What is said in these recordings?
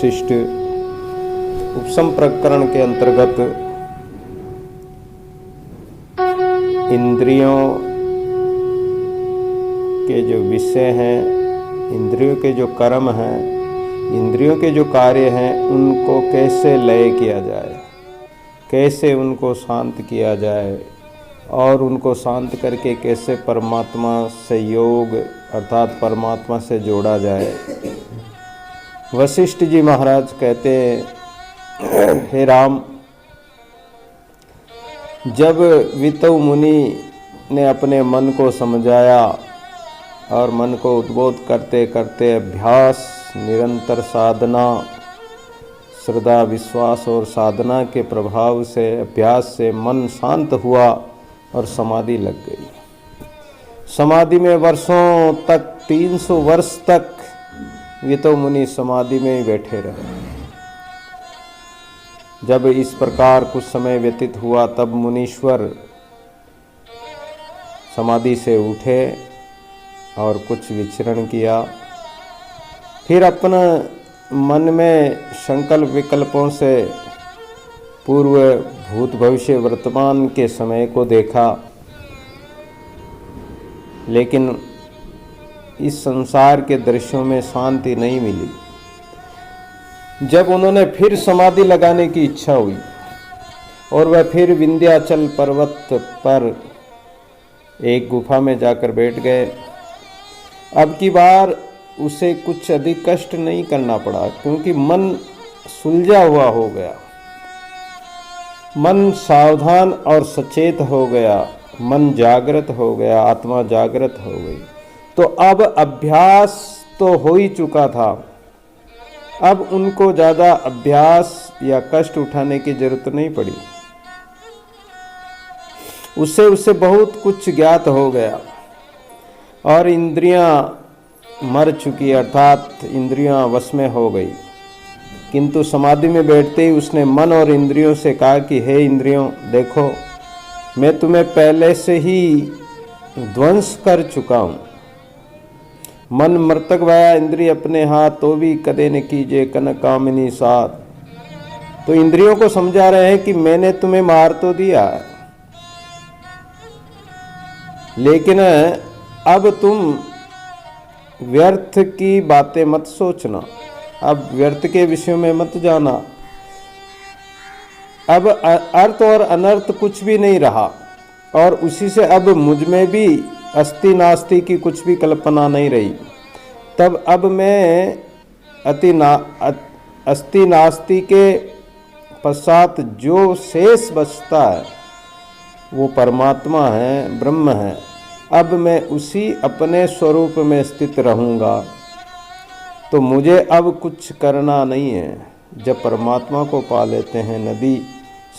वशिष्ठ उपसम प्रकरण के अंतर्गत इंद्रियों के जो विषय हैं, इंद्रियों के जो कर्म हैं, इंद्रियों के जो कार्य हैं, उनको कैसे लय किया जाए, कैसे उनको शांत किया जाए और उनको शांत करके कैसे परमात्मा से योग अर्थात परमात्मा से जोड़ा जाए। वशिष्ठ जी महाराज कहते हैं, हे राम, जब वितौ मुनि ने अपने मन को समझाया और मन को उद्बोध करते करते अभ्यास, निरंतर साधना, श्रद्धा, विश्वास और साधना के प्रभाव से, अभ्यास से मन शांत हुआ और समाधि लग गई। समाधि में वर्षों तक, 300 वर्ष तक वितौ मुनि समाधि में ही बैठे रहे। जब इस प्रकार कुछ समय व्यतीत हुआ तब मुनीश्वर समाधि से उठे और कुछ विचरण किया। फिर अपना मन में संकल्प विकल्पों से पूर्व, भूत, भविष्य, वर्तमान के समय को देखा, लेकिन इस संसार के दृश्यों में शांति नहीं मिली। जब उन्होंने फिर समाधि लगाने की इच्छा हुई और वह फिर विंध्याचल पर्वत पर एक गुफा में जाकर बैठ गए। अब की बार उसे कुछ अधिक कष्ट नहीं करना पड़ा, क्योंकि मन सुलझा हुआ हो गया, मन सावधान और सचेत हो गया, मन जागृत हो गया, आत्मा जागृत हो गई। तो अब अभ्यास तो हो ही चुका था, अब उनको ज़्यादा अभ्यास या कष्ट उठाने की जरूरत नहीं पड़ी। उससे बहुत कुछ ज्ञात हो गया और इंद्रियां मर चुकी, अर्थात इंद्रियां वश में हो गई। किंतु समाधि में बैठते ही उसने मन और इंद्रियों से कहा कि हे इंद्रियों, देखो, मैं तुम्हें पहले से ही ध्वंस कर चुका हूँ। मन मृतक भया इंद्रिय अपने हाथ, तो भी कदे न कीजिए कन कामिनी साथ। तो इंद्रियों को समझा रहे हैं कि मैंने तुम्हें मार तो दिया, लेकिन अब तुम व्यर्थ की बातें मत सोचना, अब व्यर्थ के विषयों में मत जाना। अब अर्थ और अनर्थ कुछ भी नहीं रहा और उसी से अब मुझ में भी अस्ति नास्ति की कुछ भी कल्पना नहीं रही। तब अब मैं अस्ति नास्ति के पश्चात जो शेष बचता है वो परमात्मा है, ब्रह्म है। अब मैं उसी अपने स्वरूप में स्थित रहूँगा, तो मुझे अब कुछ करना नहीं है। जब परमात्मा को पा लेते हैं, नदी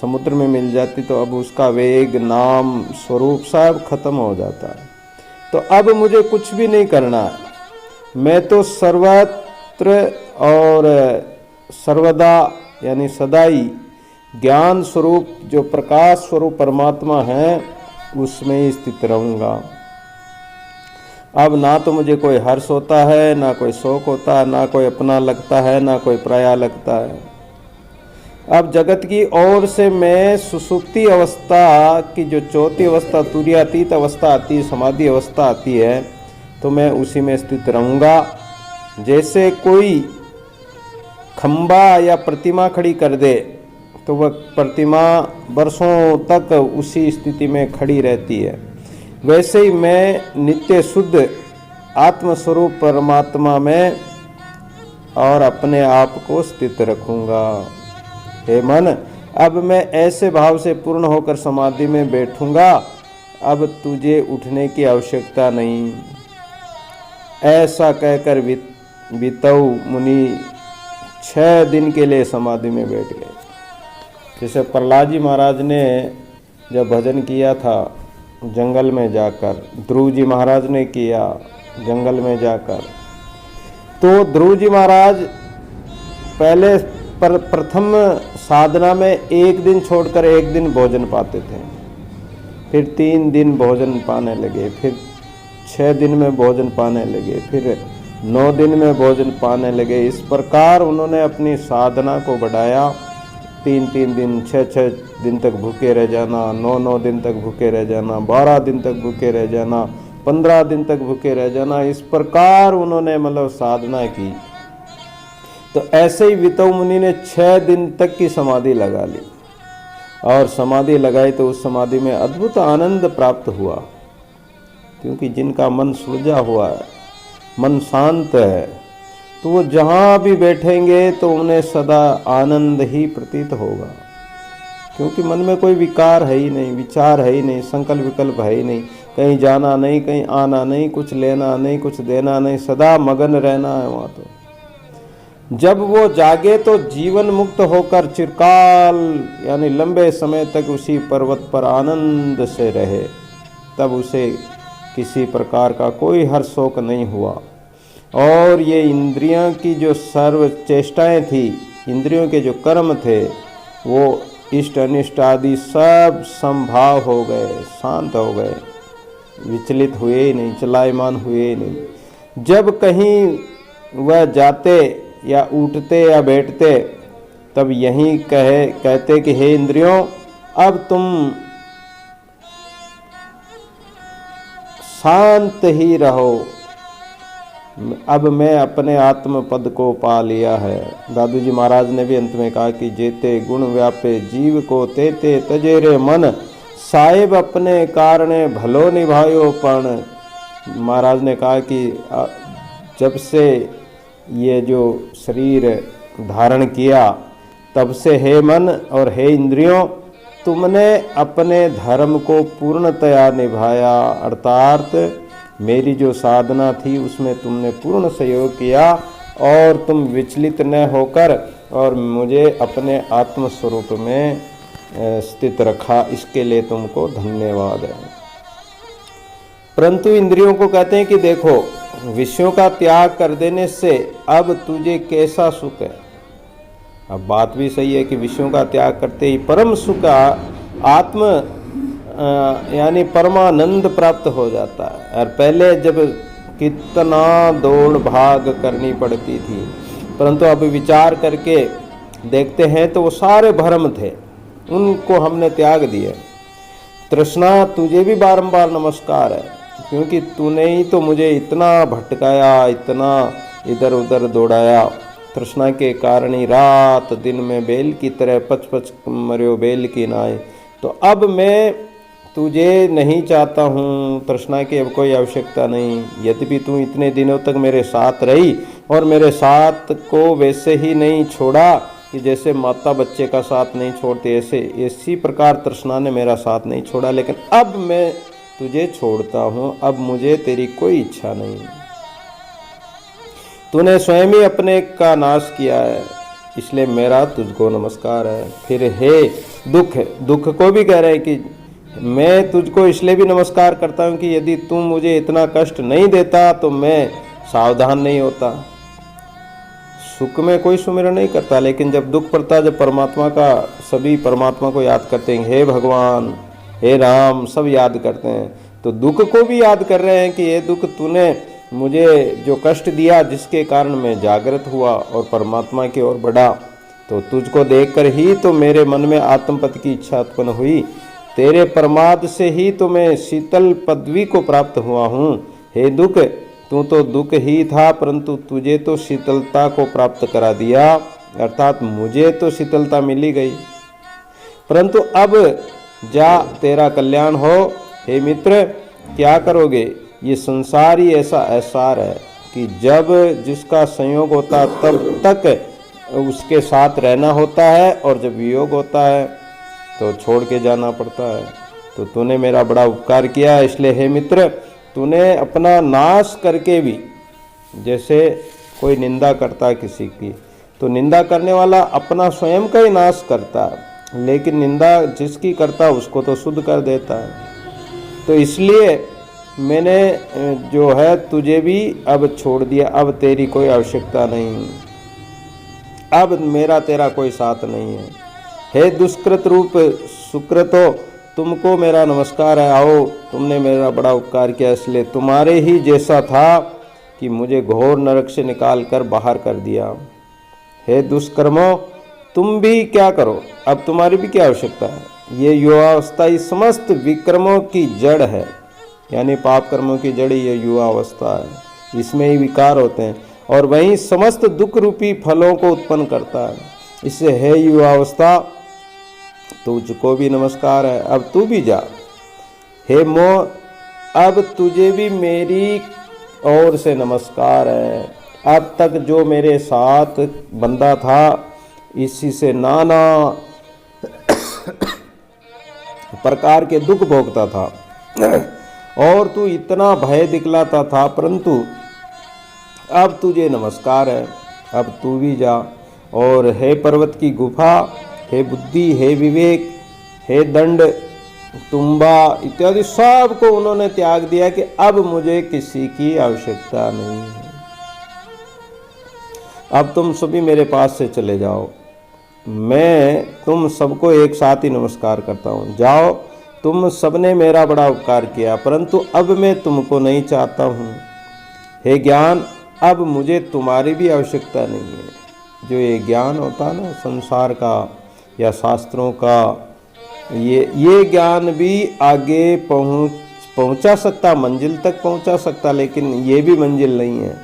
समुद्र में मिल जाती, तो अब उसका वेग, नाम, स्वरूप सब खत्म हो जाता है। तो अब मुझे कुछ भी नहीं करना है। मैं तो सर्वत्र और सर्वदा यानी सदाई ज्ञान स्वरूप, जो प्रकाश स्वरूप परमात्मा है, उसमें ही स्थित रहूँगा। अब ना तो मुझे कोई हर्ष होता है, ना कोई शोक होता है, ना कोई अपना लगता है, ना कोई पराया लगता है। अब जगत की ओर से मैं सुषुप्ति अवस्था की जो चौथी अवस्था, तुरीयातीत अवस्था आती है, समाधि अवस्था आती है, तो मैं उसी में स्थित रहूँगा। जैसे कोई खंबा या प्रतिमा खड़ी कर दे तो वह प्रतिमा वर्षों तक उसी स्थिति में खड़ी रहती है, वैसे ही मैं नित्य शुद्ध आत्मस्वरूप परमात्मा में और अपने आप को स्थित रखूँगा। हे मन, अब मैं ऐसे भाव से पूर्ण होकर समाधि में बैठूंगा, अब तुझे उठने की आवश्यकता नहीं। ऐसा कहकर वितौ मुनि 6 दिन के लिए समाधि में बैठ गए। जैसे प्रहलाद जी महाराज ने जब भजन किया था जंगल में जाकर, ध्रुव जी महाराज ने किया जंगल में जाकर, तो ध्रुव जी महाराज पहले प्रथम साधना में 1 दिन छोड़कर 1 दिन भोजन पाते थे, फिर 3 दिन भोजन पाने लगे, फिर 6 दिन में भोजन पाने लगे, फिर 9 दिन में भोजन पाने लगे। इस प्रकार उन्होंने अपनी साधना को बढ़ाया। 3-3 दिन, 6-6 दिन तक भूखे रह जाना, 9-9 दिन तक भूखे रह जाना, 12 दिन तक भूखे रह जाना, 15 दिन तक भूखे रह जाना। इस प्रकार उन्होंने मतलब साधना की। तो ऐसे ही वितव मुनि ने 6 दिन तक की समाधि लगा ली, और समाधि लगाई तो उस समाधि में अद्भुत आनंद प्राप्त हुआ। क्योंकि जिनका मन सुलझा हुआ है, मन शांत है, तो वो जहाँ भी बैठेंगे तो उन्हें सदा आनंद ही प्रतीत होगा। क्योंकि मन में कोई विकार है ही नहीं, विचार है ही नहीं, संकल्प विकल्प है ही नहीं, कहीं जाना नहीं, कहीं आना नहीं, कुछ लेना नहीं, कुछ देना नहीं, सदा मगन रहना है वहाँ। तो जब वो जागे तो जीवन मुक्त होकर चिरकाल यानी लंबे समय तक उसी पर्वत पर आनंद से रहे, तब उसे किसी प्रकार का कोई हर्ष शोक नहीं हुआ। और ये इंद्रियों की जो सर्व चेष्टाएं थी, इंद्रियों के जो कर्म थे, वो इष्ट अनिष्ट आदि सब संभाव हो गए, शांत हो गए, विचलित हुए ही नहीं, चलायमान हुए ही नहीं। जब कहीं वह जाते या उठते या बैठते, तब यही कहते कि हे इंद्रियों, अब तुम शांत ही रहो, अब मैं अपने आत्म पद को पा लिया है। दादू जी महाराज ने भी अंत में कहा कि जेते गुण व्यापे जीव को तेते तजेरे मन, साहेब अपने कारणे भलो निभायो पण। महाराज ने कहा कि जब से ये जो शरीर धारण किया, तब से हे मन और हे इंद्रियों, तुमने अपने धर्म को पूर्णतया निभाया, अर्थात मेरी जो साधना थी उसमें तुमने पूर्ण सहयोग किया, और तुम विचलित न होकर और मुझे अपने आत्म स्वरूप में स्थित रखा, इसके लिए तुमको धन्यवाद है। परंतु इंद्रियों को कहते हैं कि देखो, विषयों का त्याग कर देने से अब तुझे कैसा सुख है। अब बात भी सही है कि विषयों का त्याग करते ही परम सुख, आत्म यानी परमानंद प्राप्त हो जाता है। और पहले जब कितना दौड़ भाग करनी पड़ती थी, परंतु अब विचार करके देखते हैं तो वो सारे भ्रम थे, उनको हमने त्याग दिए। तृष्णा, तुझे भी बारंबार नमस्कार है, क्योंकि तूने ही तो मुझे इतना भटकाया, इतना इधर उधर दौड़ाया। तृष्णा के कारण ही रात दिन में बेल की तरह पच पच मर्यो बेल की नाय। तो अब मैं तुझे नहीं चाहता हूँ, तृष्णा की अब कोई आवश्यकता नहीं। यद्यपि तू इतने दिनों तक मेरे साथ रही और मेरे साथ को वैसे ही नहीं छोड़ा कि जैसे माता बच्चे का साथ नहीं छोड़ती, ऐसे इसी प्रकार तृष्णा ने मेरा साथ नहीं छोड़ा। लेकिन अब मैं तुझे छोड़ता हूँ, अब मुझे तेरी कोई इच्छा नहीं। तूने स्वयं ही अपने का नाश किया है, इसलिए मेरा तुझको नमस्कार है। फिर हे दुख, दुख को भी कह रहे हैं कि मैं तुझको इसलिए भी नमस्कार करता हूँ कि यदि तुम मुझे इतना कष्ट नहीं देता तो मैं सावधान नहीं होता। सुख में कोई सुमिरन नहीं करता, लेकिन जब दुख पड़ता, जब परमात्मा का, सभी परमात्मा को याद करते हैं, हे भगवान, हे राम, सब याद करते हैं, तो दुख को भी याद कर रहे हैं कि ये दुख तूने मुझे जो कष्ट दिया, जिसके कारण मैं जागृत हुआ और परमात्मा की ओर बढ़ा, तो तुझको देखकर ही तो मेरे मन में आत्मपद की इच्छा उत्पन्न हुई। तेरे प्रमाद से ही तो मैं शीतल पदवी को प्राप्त हुआ हूँ। हे दुख, तू तो दुख ही था, परंतु तुझे तो शीतलता को प्राप्त करा दिया, अर्थात मुझे तो शीतलता मिली गई। परंतु अब जा, तेरा कल्याण हो। हे मित्र, क्या करोगे? ये संसार ही ऐसा एहसार है कि जब जिसका संयोग होता है तब तक उसके साथ रहना होता है, और जब वियोग होता है तो छोड़ के जाना पड़ता है। तो तूने मेरा बड़ा उपकार किया, इसलिए हे मित्र, तूने अपना नाश करके भी, जैसे कोई निंदा करता है किसी की, तो निंदा करने वाला अपना स्वयं का ही नाश करता है, लेकिन निंदा जिसकी करता है उसको तो शुद्ध कर देता है। तो इसलिए मैंने जो है तुझे भी अब छोड़ दिया, अब तेरी कोई आवश्यकता नहीं, अब मेरा तेरा कोई साथ नहीं है। हे दुष्कृत रूप सुकृतो, तुमको मेरा नमस्कार है। आओ, तुमने मेरा बड़ा उपकार किया, इसलिए तुम्हारे ही जैसा था कि मुझे घोर नरक से निकाल कर बाहर कर दिया। हे दुष्कर्मों, तुम भी क्या करो, अब तुम्हारी भी क्या आवश्यकता है। ये युवावस्था इस समस्त विक्रमों की जड़ है, यानी पाप कर्मों की जड़ ये युवावस्था है। इसमें ही विकार होते हैं और वही समस्त दुख रूपी फलों को उत्पन्न करता है। इससे है युवावस्था, तुझको भी नमस्कार है, अब तू भी जा। हे मोह, अब तुझे भी मेरी ओर से नमस्कार है। अब तक जो मेरे साथ बंधा था, इसी से नाना प्रकार के दुख भोगता था और तू इतना भय दिखलाता था, परंतु अब तुझे नमस्कार है, अब तू भी जा। और हे पर्वत की गुफा, हे बुद्धि, हे विवेक, हे दंड, तुम्बा इत्यादि सब को उन्होंने त्याग दिया कि अब मुझे किसी की आवश्यकता नहीं है। अब तुम सभी मेरे पास से चले जाओ, मैं तुम सबको एक साथ ही नमस्कार करता हूँ। जाओ, तुम सबने मेरा बड़ा उपकार किया, परंतु अब मैं तुमको नहीं चाहता हूँ। हे ज्ञान, अब मुझे तुम्हारी भी आवश्यकता नहीं है। जो ये ज्ञान होता है ना संसार का या शास्त्रों का, ये ज्ञान भी आगे पहुंचा सकता, मंजिल तक पहुंचा सकता, लेकिन ये भी मंजिल नहीं है।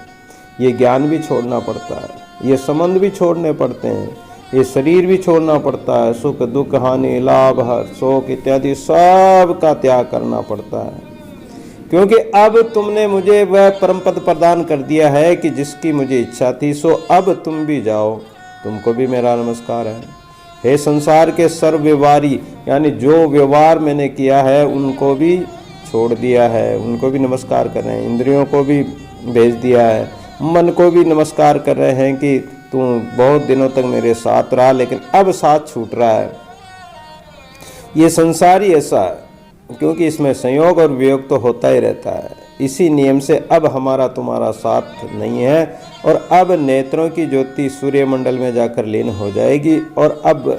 ये ज्ञान भी छोड़ना पड़ता है, ये संबंध भी छोड़ने पड़ते हैं, ये शरीर भी छोड़ना पड़ता है, सुख दुख हानि लाभ हर्ष शोक इत्यादि सब का त्याग करना पड़ता है। क्योंकि अब तुमने मुझे वह परम पद प्रदान कर दिया है कि जिसकी मुझे इच्छा थी, सो अब तुम भी जाओ, तुमको भी मेरा नमस्कार है। हे संसार के सर्व व्यवहारी, यानी जो व्यवहार मैंने किया है उनको भी छोड़ दिया है, उनको भी नमस्कार कर रहे हैं। इंद्रियों को भी भेज दिया है, मन को भी नमस्कार कर रहे हैं कि तू बहुत दिनों तक मेरे साथ रहा, लेकिन अब साथ छूट रहा है। ये संसार ही ऐसा है, क्योंकि इसमें संयोग और वियोग तो होता ही रहता है। इसी नियम से अब हमारा तुम्हारा साथ नहीं है और अब नेत्रों की ज्योति सूर्यमंडल में जाकर लीन हो जाएगी और अब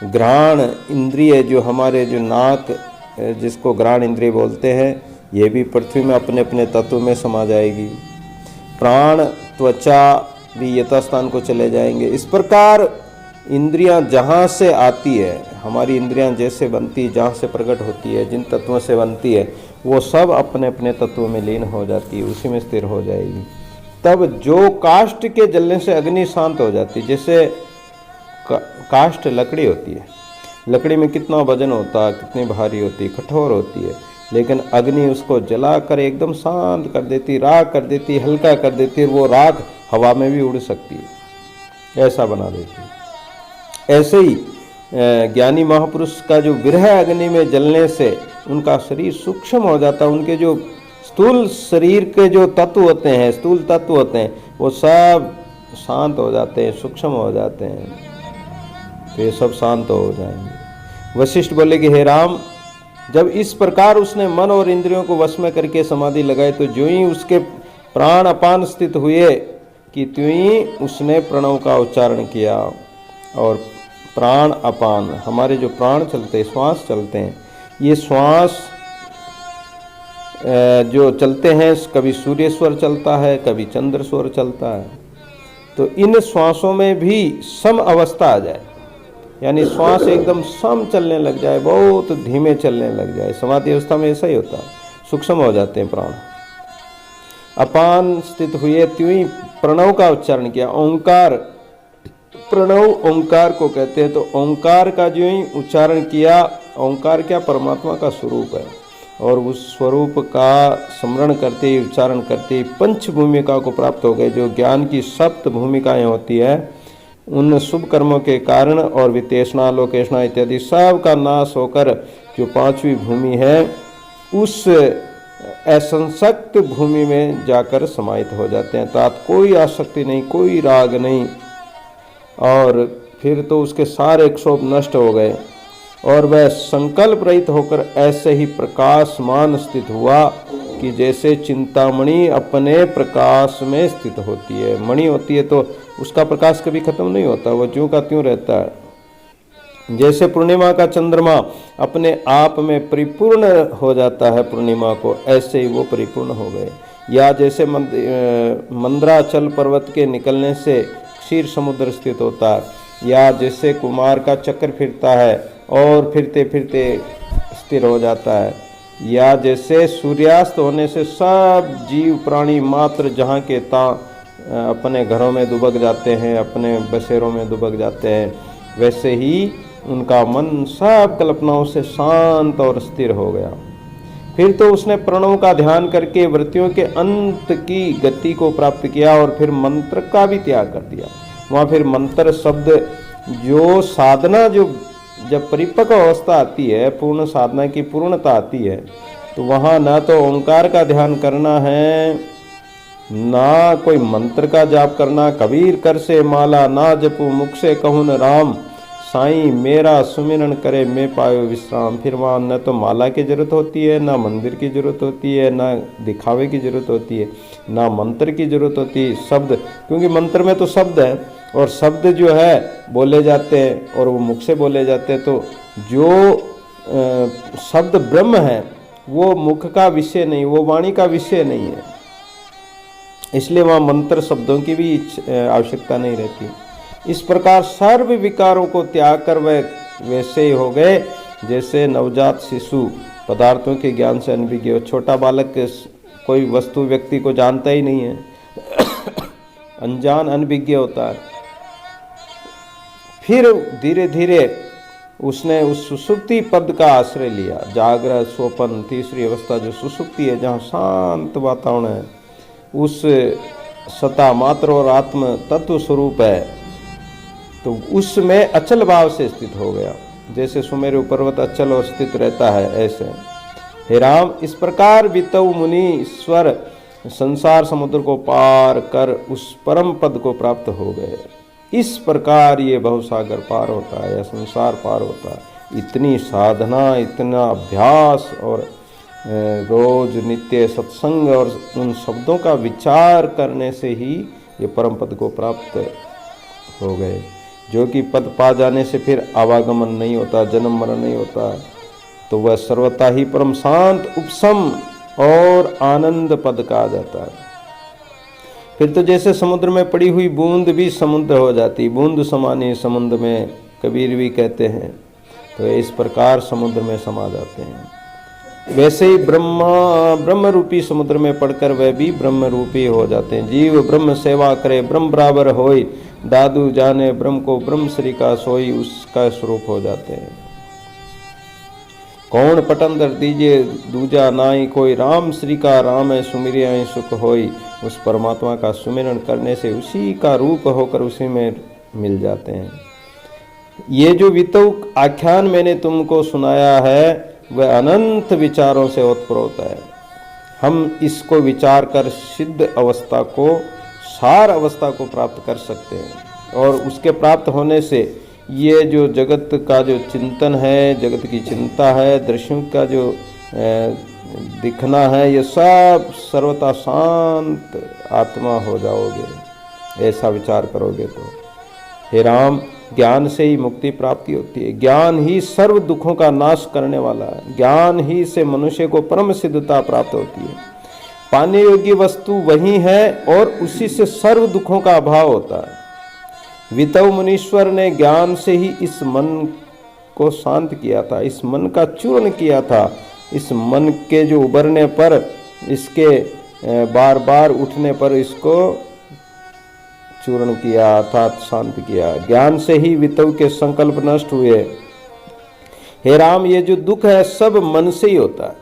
घ्राण इंद्रिय, जो हमारे जो नाक जिसको घ्राण इंद्रिय बोलते हैं, ये भी पृथ्वी में अपने अपने तत्व में समा जाएगी। प्राण त्वचा भी यथास्थान को चले जाएंगे। इस प्रकार इंद्रियां जहाँ से आती है, हमारी इंद्रियां जैसे बनती, जहाँ से प्रकट होती है, जिन तत्वों से बनती है, वो सब अपने अपने तत्वों में लीन हो जाती है, उसी में स्थिर हो जाएगी। तब जो काष्ठ के जलने से अग्नि शांत हो जाती है। जैसे काष्ठ लकड़ी होती है, लकड़ी में कितना वजन होता है, कितनी भारी होती है, कठोर होती है, लेकिन अग्नि उसको जलाकर एकदम शांत कर देती, राख कर देती, हल्का कर देती है, वो राख हवा में भी उड़ सकती है, ऐसा बना देती है। ऐसे ही ज्ञानी महापुरुष का जो विरह अग्नि में जलने से उनका शरीर सूक्ष्म हो जाता है, उनके जो स्थूल शरीर के जो तत्व होते हैं, स्थूल तत्व होते हैं, वो सब शांत हो जाते हैं, सूक्ष्म हो जाते हैं, तो ये सब शांत हो जाएंगे। वशिष्ठ बोले कि हे राम, जब इस प्रकार उसने मन और इंद्रियों को वश में करके समाधि लगाई, तो जो ही उसके प्राण अपान स्थित हुए कि त्यों ही उसने प्रणव का उच्चारण किया। और प्राण अपान, हमारे जो प्राण चलते हैं, श्वास चलते हैं, ये श्वास जो चलते हैं, कभी सूर्य स्वर चलता है, कभी चंद्र स्वर चलता है। तो इन श्वासों में भी सम अवस्था आ जाए, यानी श्वास एकदम सम चलने लग जाए, बहुत धीमे चलने लग जाए। समाधि अवस्था में ऐसा ही होता है, सूक्ष्म हो जाते हैं प्राण। अपान स्थित हुए त्यों ही प्रणव का उच्चारण किया। ओंकार, प्रणव ओंकार को कहते हैं। तो ओंकार का जो ही उच्चारण किया, ओंकार क्या परमात्मा का स्वरूप है, और उस स्वरूप का स्मरण करते उच्चारण करते पंच भूमिका को प्राप्त हो गए। जो ज्ञान की सप्त भूमिकाएं होती है, उन शुभ कर्मों के कारण और वितेषणा लोकेशना इत्यादि सब का नाश होकर जो पांचवी भूमि है, उस असंसक्त भूमि में जाकर समाहित हो जाते हैं। अर्थात कोई आसक्ति नहीं, कोई राग नहीं, और फिर तो उसके सारे क्षोभ नष्ट हो गए और वह संकल्प रहित होकर ऐसे ही प्रकाशमान स्थित हुआ कि जैसे चिंतामणि अपने प्रकाश में स्थित होती है। मणि होती है तो उसका प्रकाश कभी खत्म नहीं होता, वो ज्यों का त्यों रहता है। जैसे पूर्णिमा का चंद्रमा अपने आप में परिपूर्ण हो जाता है पूर्णिमा को, ऐसे ही वो परिपूर्ण हो गए। या जैसे मंदराचल पर्वत के निकलने से क्षीर समुद्र स्थित होता है, या जैसे कुमार का चक्र फिरता है और फिरते फिरते स्थिर हो जाता है, या जैसे सूर्यास्त होने से सब जीव प्राणी मात्र जहाँ के तहाँ अपने घरों में दुबक जाते हैं, अपने बसेरों में दुबक जाते हैं, वैसे ही उनका मन सब कल्पनाओं से शांत और स्थिर हो गया। फिर तो उसने प्रणव का ध्यान करके वृत्तियों के अंत की गति को प्राप्त किया और फिर मंत्र का भी त्याग कर दिया। वहाँ फिर मंत्र शब्द जो साधना, जो जब परिपक्व अवस्था आती है, पूर्ण साधना की पूर्णता आती है, तो वहाँ ना तो ओंकार का ध्यान करना है, ना कोई मंत्र का जाप करना। कबीर कर से माला ना जपू, मुख से कहूँ न राम, साईं मेरा सुमिरन करे मैं पायो विश्राम। फिर वहाँ न तो माला की जरूरत होती है, ना मंदिर की जरूरत होती है, ना दिखावे की जरूरत होती है, ना मंत्र की जरूरत होती है। शब्द, क्योंकि मंत्र में तो शब्द है और शब्द जो है बोले जाते हैं और वो मुख से बोले जाते हैं, तो जो शब्द ब्रह्म है वो मुख का विषय नहीं, वो वाणी का विषय नहीं है, इसलिए वहाँ मंत्र शब्दों की भी आवश्यकता नहीं रहती। इस प्रकार सर्व विकारों को त्याग कर वह वैसे ही हो गए जैसे नवजात शिशु पदार्थों के ज्ञान से अनभिज्ञ हो। छोटा बालक कोई वस्तु व्यक्ति को जानता ही नहीं है, अनजान अनभिज्ञ होता है। फिर धीरे धीरे उसने उस सुसुप्ति पद का आश्रय लिया। जागृत स्वप्न तीसरी अवस्था जो सुसुप्ति है, जहाँ शांत वातावरण है, उस सता मात्र और आत्म तत्व स्वरूप है, तो उसमें अचल भाव से स्थित हो गया। जैसे सुमेरु पर्वत अचल और स्थित रहता है, ऐसे हे राम इस प्रकार वितौ मुनि ईश्वर संसार समुद्र को पार कर उस परम पद को प्राप्त हो गए। इस प्रकार ये भवसागर पार होता है या संसार पार होता है। इतनी साधना, इतना अभ्यास और रोज नित्य सत्संग और उन शब्दों का विचार करने से ही ये परम पद को प्राप्त हो गए, जो कि पद पा जाने से फिर आवागमन नहीं होता, जन्म मरण नहीं होता, तो वह सर्वथा ही परम शांत उपशम और आनंद पद कहा जाता है। फिर तो जैसे समुद्र में पड़ी हुई बूंद भी समुद्र हो जाती, बूंद समानी समुद्र में कबीर भी कहते हैं, तो इस प्रकार समुद्र में समा जाते हैं। वैसे ही ब्रह्म रूपी समुद्र में पड़कर वह भी ब्रह्म रूपी हो जाते हैं। जीव ब्रह्म सेवा करे ब्रह्म बराबर होई, दादू जाने ब्रह्म को ब्रह्म श्री का सोई, उसका स्वरूप हो जाते हैं। कौन पटन दर दीजिए दूजा नाई कोई, राम श्री का राम है सुमिरिया सुख होई। उस परमात्मा का सुमिरन करने से उसी का रूप होकर उसी में मिल जाते हैं। ये जो वितौ आख्यान मैंने तुमको सुनाया है वह अनंत विचारों से ओतप्रोत है। हम इसको विचार कर सिद्ध अवस्था को, सार अवस्था को प्राप्त कर सकते हैं, और उसके प्राप्त होने से ये जो जगत का जो चिंतन है, जगत की चिंता है, दृश्यों का जो दिखना है, ये सब सर्वथा शांत आत्मा हो जाओगे। ऐसा विचार करोगे तो हे राम, ज्ञान से ही मुक्ति प्राप्ति होती है। ज्ञान ही सर्व दुखों का नाश करने वाला है। ज्ञान ही से मनुष्य को परम सिद्धता प्राप्त होती है। पाने योग्य वस्तु वही है और उसी से सर्व दुखों का अभाव होता है। वितौ मुनीश्वर ने ज्ञान से ही इस मन को शांत किया था, इस मन का चूर्ण किया था। इस मन के जो उभरने पर, इसके बार बार उठने पर इसको चूर्ण किया अर्थात शांत किया। ज्ञान से ही वितौ के संकल्प नष्ट हुए। हे राम, ये जो दुख है सब मन से ही होता है।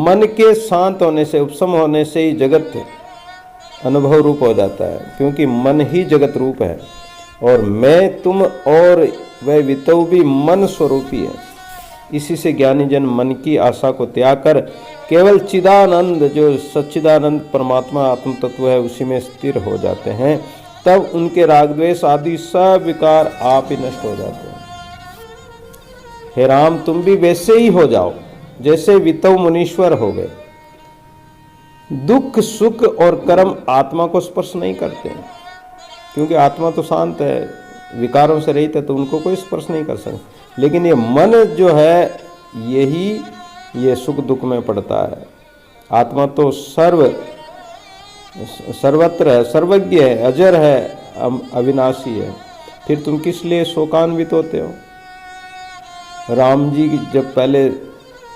मन के शांत होने से, उपशम होने से ही जगत अनुभव रूप हो जाता है, क्योंकि मन ही जगत रूप है और मैं, तुम और वह वितौ भी मन स्वरूपी है। इसी से ज्ञानी जन मन की आशा को त्याग कर केवल चिदानंद, जो सच्चिदानंद परमात्मा आत्म तत्व है, उसी में स्थिर हो जाते हैं। तब उनके राग द्वेष आदि सब विकार आप ही नष्ट हो जाते हैं। हे राम, तुम भी वैसे ही हो जाओ जैसे वितौ मुनीश्वर हो गए। दुख सुख और कर्म आत्मा को स्पर्श नहीं करते हैं, क्योंकि आत्मा तो शांत है, विकारों से रहित है, तो उनको कोई स्पर्श नहीं कर सकते। लेकिन ये मन जो है, यही ये सुख दुख में पड़ता है। आत्मा तो सर्व सर्वत्र है, सर्वज्ञ है, अजर है, अविनाशी है, फिर तुम किस लिए शोकान्वित होते हो? राम जी जब पहले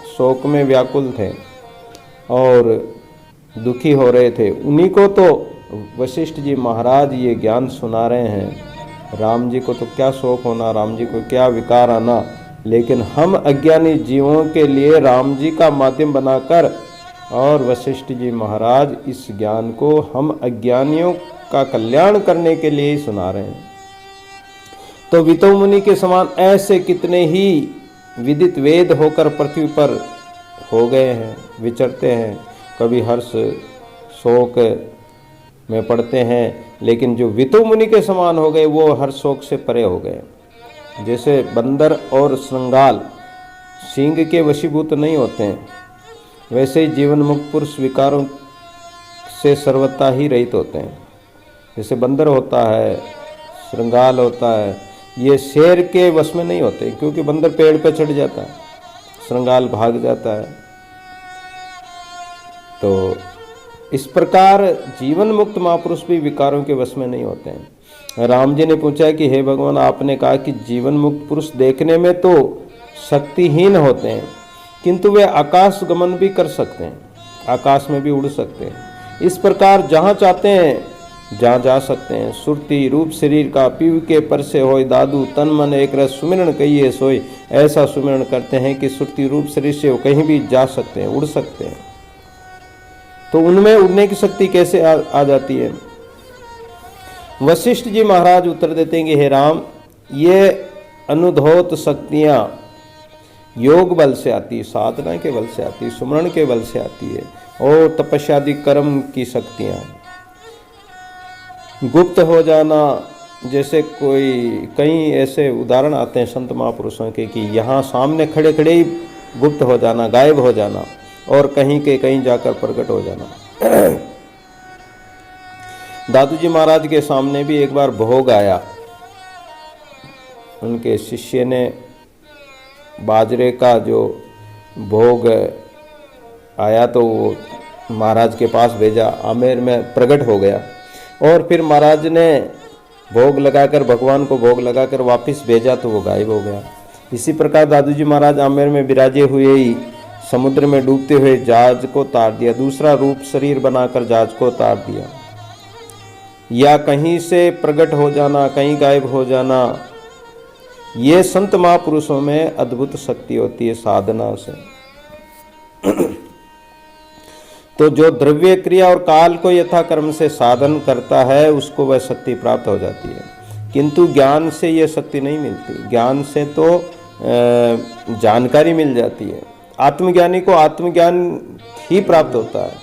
शोक में व्याकुल थे और दुखी हो रहे थे, उन्हीं को तो वशिष्ठ जी महाराज ये ज्ञान सुना रहे हैं। राम जी को तो क्या शोक होना, राम जी को क्या विकार आना, लेकिन हम अज्ञानी जीवों के लिए राम जी का माध्यम बनाकर और वशिष्ठ जी महाराज इस ज्ञान को हम अज्ञानियों का कल्याण करने के लिए ही सुना रहे हैं। तो वितो मुनि के समान ऐसे कितने ही विदित वेद होकर पृथ्वी पर हो गए हैं, विचरते हैं, कभी हर्ष शोक में पड़ते हैं, लेकिन जो वितो मुनि के समान हो गए वो हर शोक से परे हो गए। जैसे बंदर और श्रृंगाल सींग के वशीभूत नहीं होते हैं, वैसे ही जीवन मुक्त पुरुष विकारों से सर्वथा ही रहित होते हैं। जैसे बंदर होता है, श्रृंगाल होता है, ये शेर के वश में नहीं होते, क्योंकि बंदर पेड़ पर चढ़ जाता है, श्रृंगाल भाग जाता है। तो इस प्रकार जीवन मुक्त महापुरुष भी विकारों के वश में नहीं होते हैं। राम जी ने पूछा कि हे भगवान, आपने कहा कि जीवन मुक्त पुरुष देखने में तो शक्तिहीन होते हैं, किंतु वे आकाश गमन भी कर सकते हैं, आकाश में भी उड़ सकते हैं। इस प्रकार जहाँ चाहते हैं जहाँ जा सकते हैं। सुरती रूप शरीर का पीव के पर से होय दादू, तन मन एक रस सुमिरन कहिए सोई। ऐसा सुमिरन करते हैं कि सुरती रूप शरीर से वो कहीं भी जा सकते हैं, उड़ सकते हैं। तो उनमें उड़ने की शक्ति कैसे आ जाती है? वशिष्ठ जी महाराज उत्तर देते हैं कि हे राम, ये अनुधोत शक्तियाँ योग बल से आती है, साधना के बल से आती है, सुमरण के बल से आती है, और तपस्यादि कर्म की शक्तियाँ। गुप्त हो जाना, जैसे कई ऐसे उदाहरण आते हैं संत महापुरुषों के कि यहाँ सामने खड़े खड़े ही गुप्त हो जाना, गायब हो जाना, और कहीं के कहीं जाकर प्रकट हो जाना। दादू जी महाराज के सामने भी एक बार भोग आया, उनके शिष्य ने बाजरे का जो भोग आया तो वो महाराज के पास भेजा, आमेर में प्रकट हो गया, और फिर महाराज ने भोग लगाकर, भगवान को भोग लगाकर वापस भेजा तो वो गायब हो गया। इसी प्रकार दादू जी महाराज आमेर में विराजे हुए ही समुद्र में डूबते हुए जहाज को तार दिया, दूसरा रूप शरीर बनाकर जहाज को तार दिया। या कहीं से प्रकट हो जाना, कहीं गायब हो जाना, ये संत महापुरुषों में अद्भुत शक्ति होती है साधना से। तो जो द्रव्य क्रिया और काल को यथाक्रम से साधन करता है उसको वह शक्ति प्राप्त हो जाती है, किंतु ज्ञान से यह शक्ति नहीं मिलती। ज्ञान से तो जानकारी मिल जाती है। आत्मज्ञानी को आत्मज्ञान ही प्राप्त होता है,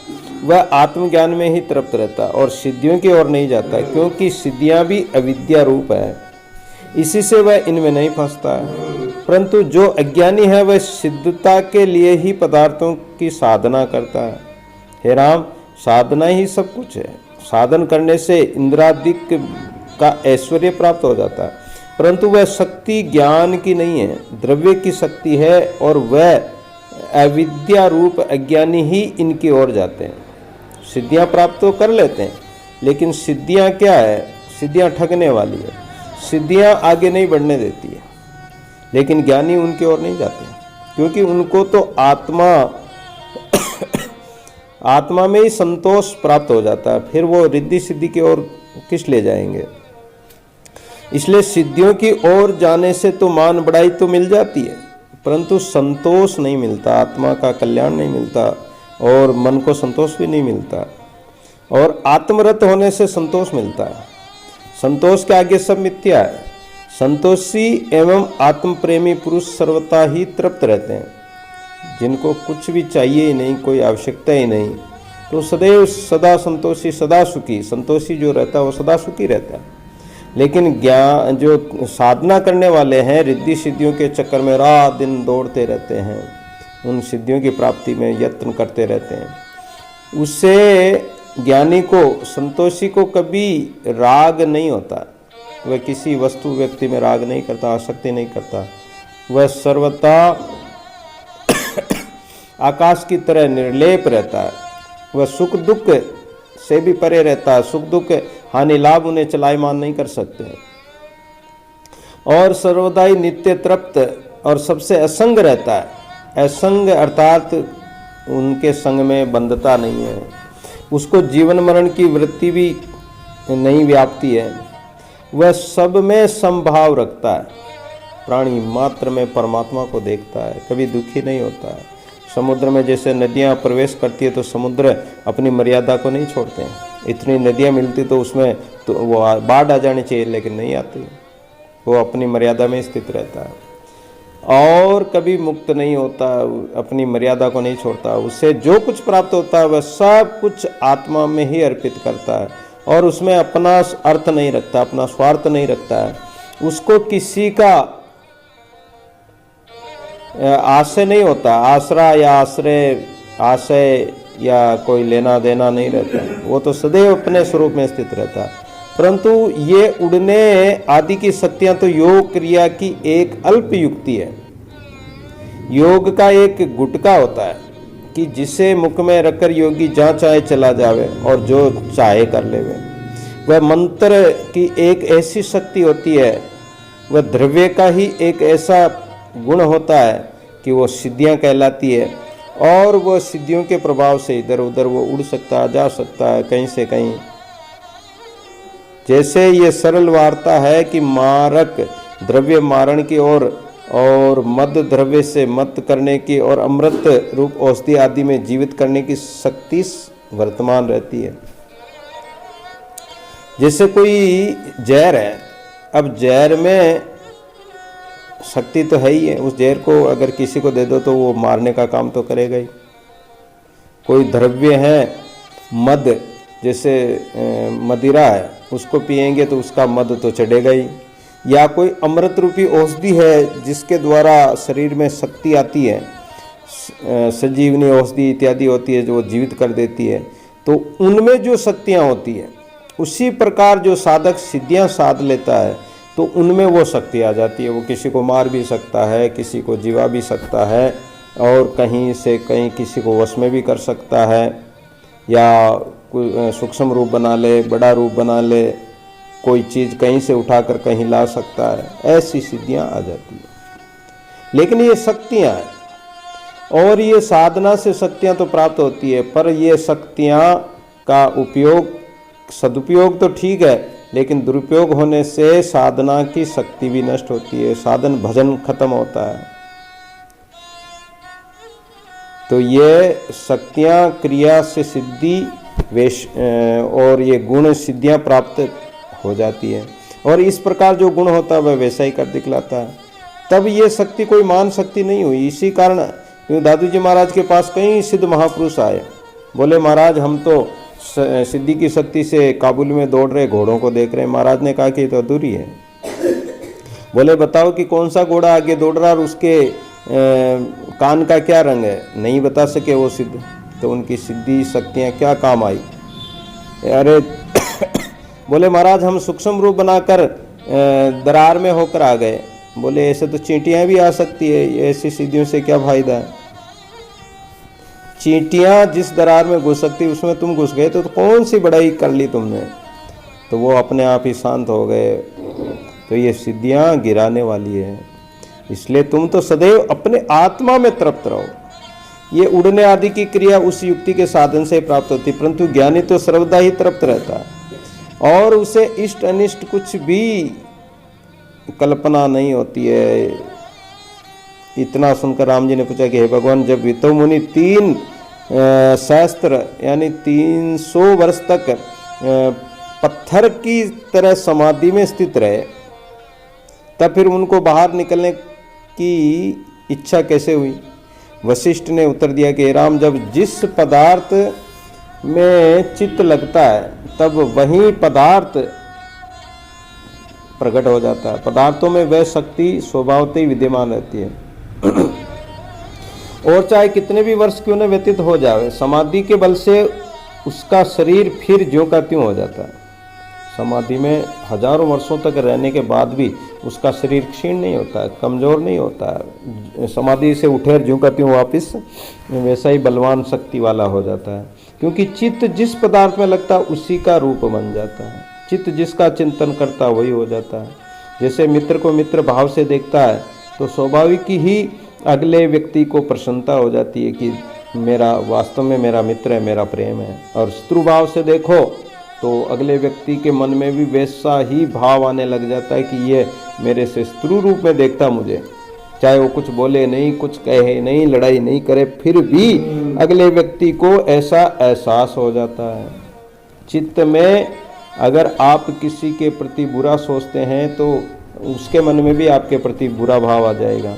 वह आत्मज्ञान में ही तृप्त रहता है और सिद्धियों की ओर नहीं जाता, क्योंकि सिद्धियां भी अविद्या रूप है, इसी से वह इनमें नहीं फंसता है। परंतु जो अज्ञानी है वह सिद्धता के लिए ही पदार्थों की साधना करता है। हे राम, साधना ही सब कुछ है। साधन करने से इंद्रादिक का ऐश्वर्य प्राप्त हो जाता है, परंतु वह शक्ति ज्ञान की नहीं है, द्रव्य की शक्ति है, और वह अविद्या रूप अज्ञानी ही इनकी ओर जाते हैं। सिद्धियां प्राप्त तो कर लेते हैं, लेकिन सिद्धियां क्या है? सिद्धियां ठगने वाली है, सिद्धियां आगे नहीं बढ़ने देती है। लेकिन ज्ञानी उनकी ओर नहीं जाते, क्योंकि उनको तो आत्मा में ही संतोष प्राप्त हो जाता है, फिर वो रिद्धि सिद्धि की ओर किस ले जाएंगे। इसलिए सिद्धियों की ओर जाने से तो मान बढ़ाई तो मिल जाती है, परंतु संतोष नहीं मिलता, आत्मा का कल्याण नहीं मिलता, और मन को संतोष भी नहीं मिलता। और आत्मरत होने से संतोष मिलता है। संतोष के आगे सब मिथ्या है। संतोषी एवं आत्म प्रेमी पुरुष सर्वथा ही तृप्त रहते हैं, जिनको कुछ भी चाहिए ही नहीं, कोई आवश्यकता ही नहीं, तो सदैव सदा संतोषी, सदा सुखी। संतोषी जो रहता है वो सदा सुखी रहता है। लेकिन ज्ञान जो साधना करने वाले हैं, रिद्धि सिद्धियों के चक्कर में रात दिन दौड़ते रहते हैं, उन सिद्धियों की प्राप्ति में यत्न करते रहते हैं, उससे ज्ञानी को, संतोषी को कभी राग नहीं होता। वह किसी वस्तु व्यक्ति में राग नहीं करता, आसक्ति नहीं करता। वह सर्वथा आकाश की तरह निर्लेप रहता है। वह सुख दुख से भी परे रहता है, सुख दुख हानि लाभ उन्हें चलायमान नहीं कर सकते, और सर्वदा ही नित्य तृप्त और सबसे असंग रहता है। असंग अर्थात उनके संग में बंधता नहीं है, उसको जीवन मरण की वृत्ति भी नहीं व्यापती है, वह सब में समभाव रखता है, प्राणी मात्र में परमात्मा को देखता है, कभी दुखी नहीं होता है। समुद्र में जैसे नदियाँ प्रवेश करती है तो समुद्र अपनी मर्यादा को नहीं छोड़ते हैं, इतनी नदियाँ मिलती तो उसमें तो वो बाढ़ आ जानी चाहिए, लेकिन नहीं आती, वो अपनी मर्यादा में स्थित रहता है और कभी मुक्त नहीं होता, अपनी मर्यादा को नहीं छोड़ता। उससे जो कुछ प्राप्त होता है वह सब कुछ आत्मा में ही अर्पित करता है और उसमें अपना अर्थ नहीं रखता, अपना स्वार्थ नहीं रखता है। उसको किसी का आश्रय नहीं होता, आसरा या आशय या कोई लेना देना नहीं रहता, वो तो सदैव अपने स्वरूप में स्थित रहता है। परंतु ये उड़ने आदि की शक्तियां तो योग क्रिया की एक अल्प युक्ति है। योग का एक गुटका होता है कि जिसे मुख में रखकर योगी जहाँ चाहे चला जावे और जो चाहे कर लेवे। वह मंत्र की एक ऐसी शक्ति होती है, वह द्रव्य का ही एक ऐसा गुण होता है कि वो सिद्धियां कहलाती है और वह सिद्धियों के प्रभाव से इधर उधर वो उड़ सकता है, जा सकता है कहीं से कहीं। जैसे ये सरल वार्ता है कि मारक द्रव्य मारण की और मद द्रव्य से मत करने की और अमृत रूप औषधि आदि में जीवित करने की शक्ति वर्तमान रहती है। जैसे कोई जहर है, अब जहर में शक्ति तो है ही है, उस जहर को अगर किसी को दे दो तो वो मारने का काम तो करेगा ही। कोई द्रव्य है मद, जैसे मदिरा है, उसको पिएंगे तो उसका मद तो चढ़ेगा ही। या कोई अमृत रूपी औषधि है जिसके द्वारा शरीर में शक्ति आती है, संजीवनी औषधि इत्यादि होती है जो जीवित कर देती है, तो उनमें जो शक्तियाँ होती है उसी प्रकार जो साधक सिद्धियाँ साध लेता है तो उनमें वो शक्ति आ जाती है। वो किसी को मार भी सकता है, किसी को जीवा भी सकता है और कहीं से कहीं किसी को वश में भी कर सकता है, या कोई सूक्ष्म रूप बना ले, बड़ा रूप बना ले, कोई चीज़ कहीं से उठाकर कहीं ला सकता है, ऐसी सिद्धियां आ जाती है। लेकिन ये शक्तियां हैं और ये साधना से शक्तियां तो प्राप्त होती है, पर ये शक्तियां का उपयोग सदुपयोग तो ठीक है, लेकिन दुरुपयोग होने से साधना की शक्ति भी नष्ट होती है, साधन भजन खत्म होता है। तो ये शक्तियां क्रिया से सिद्धि और ये गुण सिद्धियां प्राप्त हो जाती है और इस प्रकार जो गुण होता है वह वैसा ही कर दिखलाता है। तब ये शक्ति कोई मान शक्ति नहीं हुई। इसी कारण दादू जी महाराज के पास कई सिद्ध महापुरुष आए, बोले महाराज हम तो सिद्धि की शक्ति से काबुल में दौड़ रहे घोड़ों को देख रहे हैं। महाराज ने कहा कि ये तो अधूरी है। बोले बताओ कि कौन सा घोड़ा आगे दौड़ रहा और उसके कान का क्या रंग है, नहीं बता सके वो सिद्ध, तो उनकी सिद्धि शक्तियाँ क्या काम आई। अरे बोले महाराज हम सूक्ष्म रूप बनाकर दरार में होकर आ गए। बोले ऐसे तो चींटियाँ भी आ सकती है, ऐसी सिद्धियों से क्या फायदा है। चींटियाँ जिस दरार में घुस सकती उसमें तुम घुस गए तो कौन सी बड़ाई कर ली तुमने, तो वो अपने आप ही शांत हो गए। तो ये सिद्धियाँ गिराने वाली है, इसलिए तुम तो सदैव अपने आत्मा में तृप्त रहो। ये उड़ने आदि की क्रिया उस युक्ति के साधन से प्राप्त होती, परंतु ज्ञानी तो सर्वदा ही तृप्त रहता है और उसे इष्ट अनिष्ट कुछ भी कल्पना नहीं होती है। इतना सुनकर राम जी ने पूछा कि हे भगवान, जब वितो मुनि 3 सहस्त्र यानी 300 वर्ष तक पत्थर की तरह समाधि में स्थित रहे, तब फिर उनको बाहर निकलने की इच्छा कैसे हुई। वशिष्ठ ने उत्तर दिया कि राम, जब जिस पदार्थ में चित्त लगता है तब वही पदार्थ प्रकट हो जाता है। पदार्थों में वह शक्ति स्वभावतः ही विद्यमान रहती है और चाहे कितने भी वर्ष क्यों न व्यतीत हो जाए, समाधि के बल से उसका शरीर फिर ज्यों का त्यों हो जाता है। समाधि में हजारों वर्षों तक रहने के बाद भी उसका शरीर क्षीण नहीं होता है, कमज़ोर नहीं होता है। समाधि से उठे ज्यों का त्यों वापिस वैसा ही बलवान शक्ति वाला हो जाता है, क्योंकि चित्त जिस पदार्थ में लगता है उसी का रूप बन जाता है। चित्त जिसका चिंतन करता वही हो जाता है। जैसे मित्र को मित्र भाव से देखता है तो स्वाभाविक ही अगले व्यक्ति को प्रसन्नता हो जाती है कि मेरा वास्तव में मेरा मित्र है, मेरा प्रेम है। और शत्रु भाव से देखो तो अगले व्यक्ति के मन में भी वैसा ही भाव आने लग जाता है कि ये मेरे से शत्रु रूप में देखता मुझे, चाहे वो कुछ बोले नहीं, कुछ कहे नहीं, लड़ाई नहीं करे, फिर भी अगले व्यक्ति को ऐसा एहसास हो जाता है। चित्त में अगर आप किसी के प्रति बुरा सोचते हैं तो उसके मन में भी आपके प्रति बुरा भाव आ जाएगा,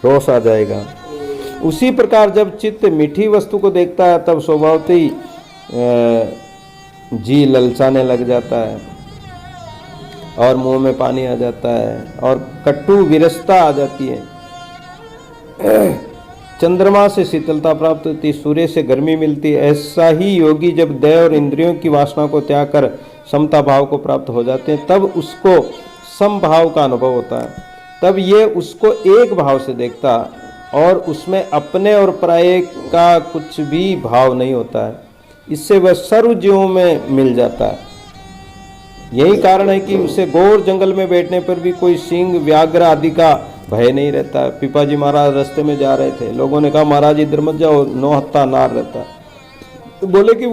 रोष आ जाएगा। उसी प्रकार जब चित्त मीठी वस्तु को देखता है तब स्वभावतः ही जी ललचाने लग जाता है और मुंह में पानी आ जाता है और कटु विरसता आ जाती है। चंद्रमा से शीतलता प्राप्त होती, सूर्य से गर्मी मिलती है। ऐसा ही योगी जब देह और इंद्रियों की वासना को त्याग कर समता भाव को प्राप्त हो जाते हैं तब उसको समभाव का अनुभव होता है। तब ये उसको एक भाव से देखता और उसमें अपने और पराये का कुछ भी भाव नहीं होता है। इससे वह सर्व जीवों में मिल जाता है। यही कारण है कि उसे घोर जंगल में बैठने पर भी कोई सिंह व्याघ्र आदि का भय नहीं रहता है। पिपाजी महाराज रास्ते में जा रहे थे, लोगों ने कहा महाराज इधर मत जाओ, 9 हत्था नार रहता है। तो बोले कि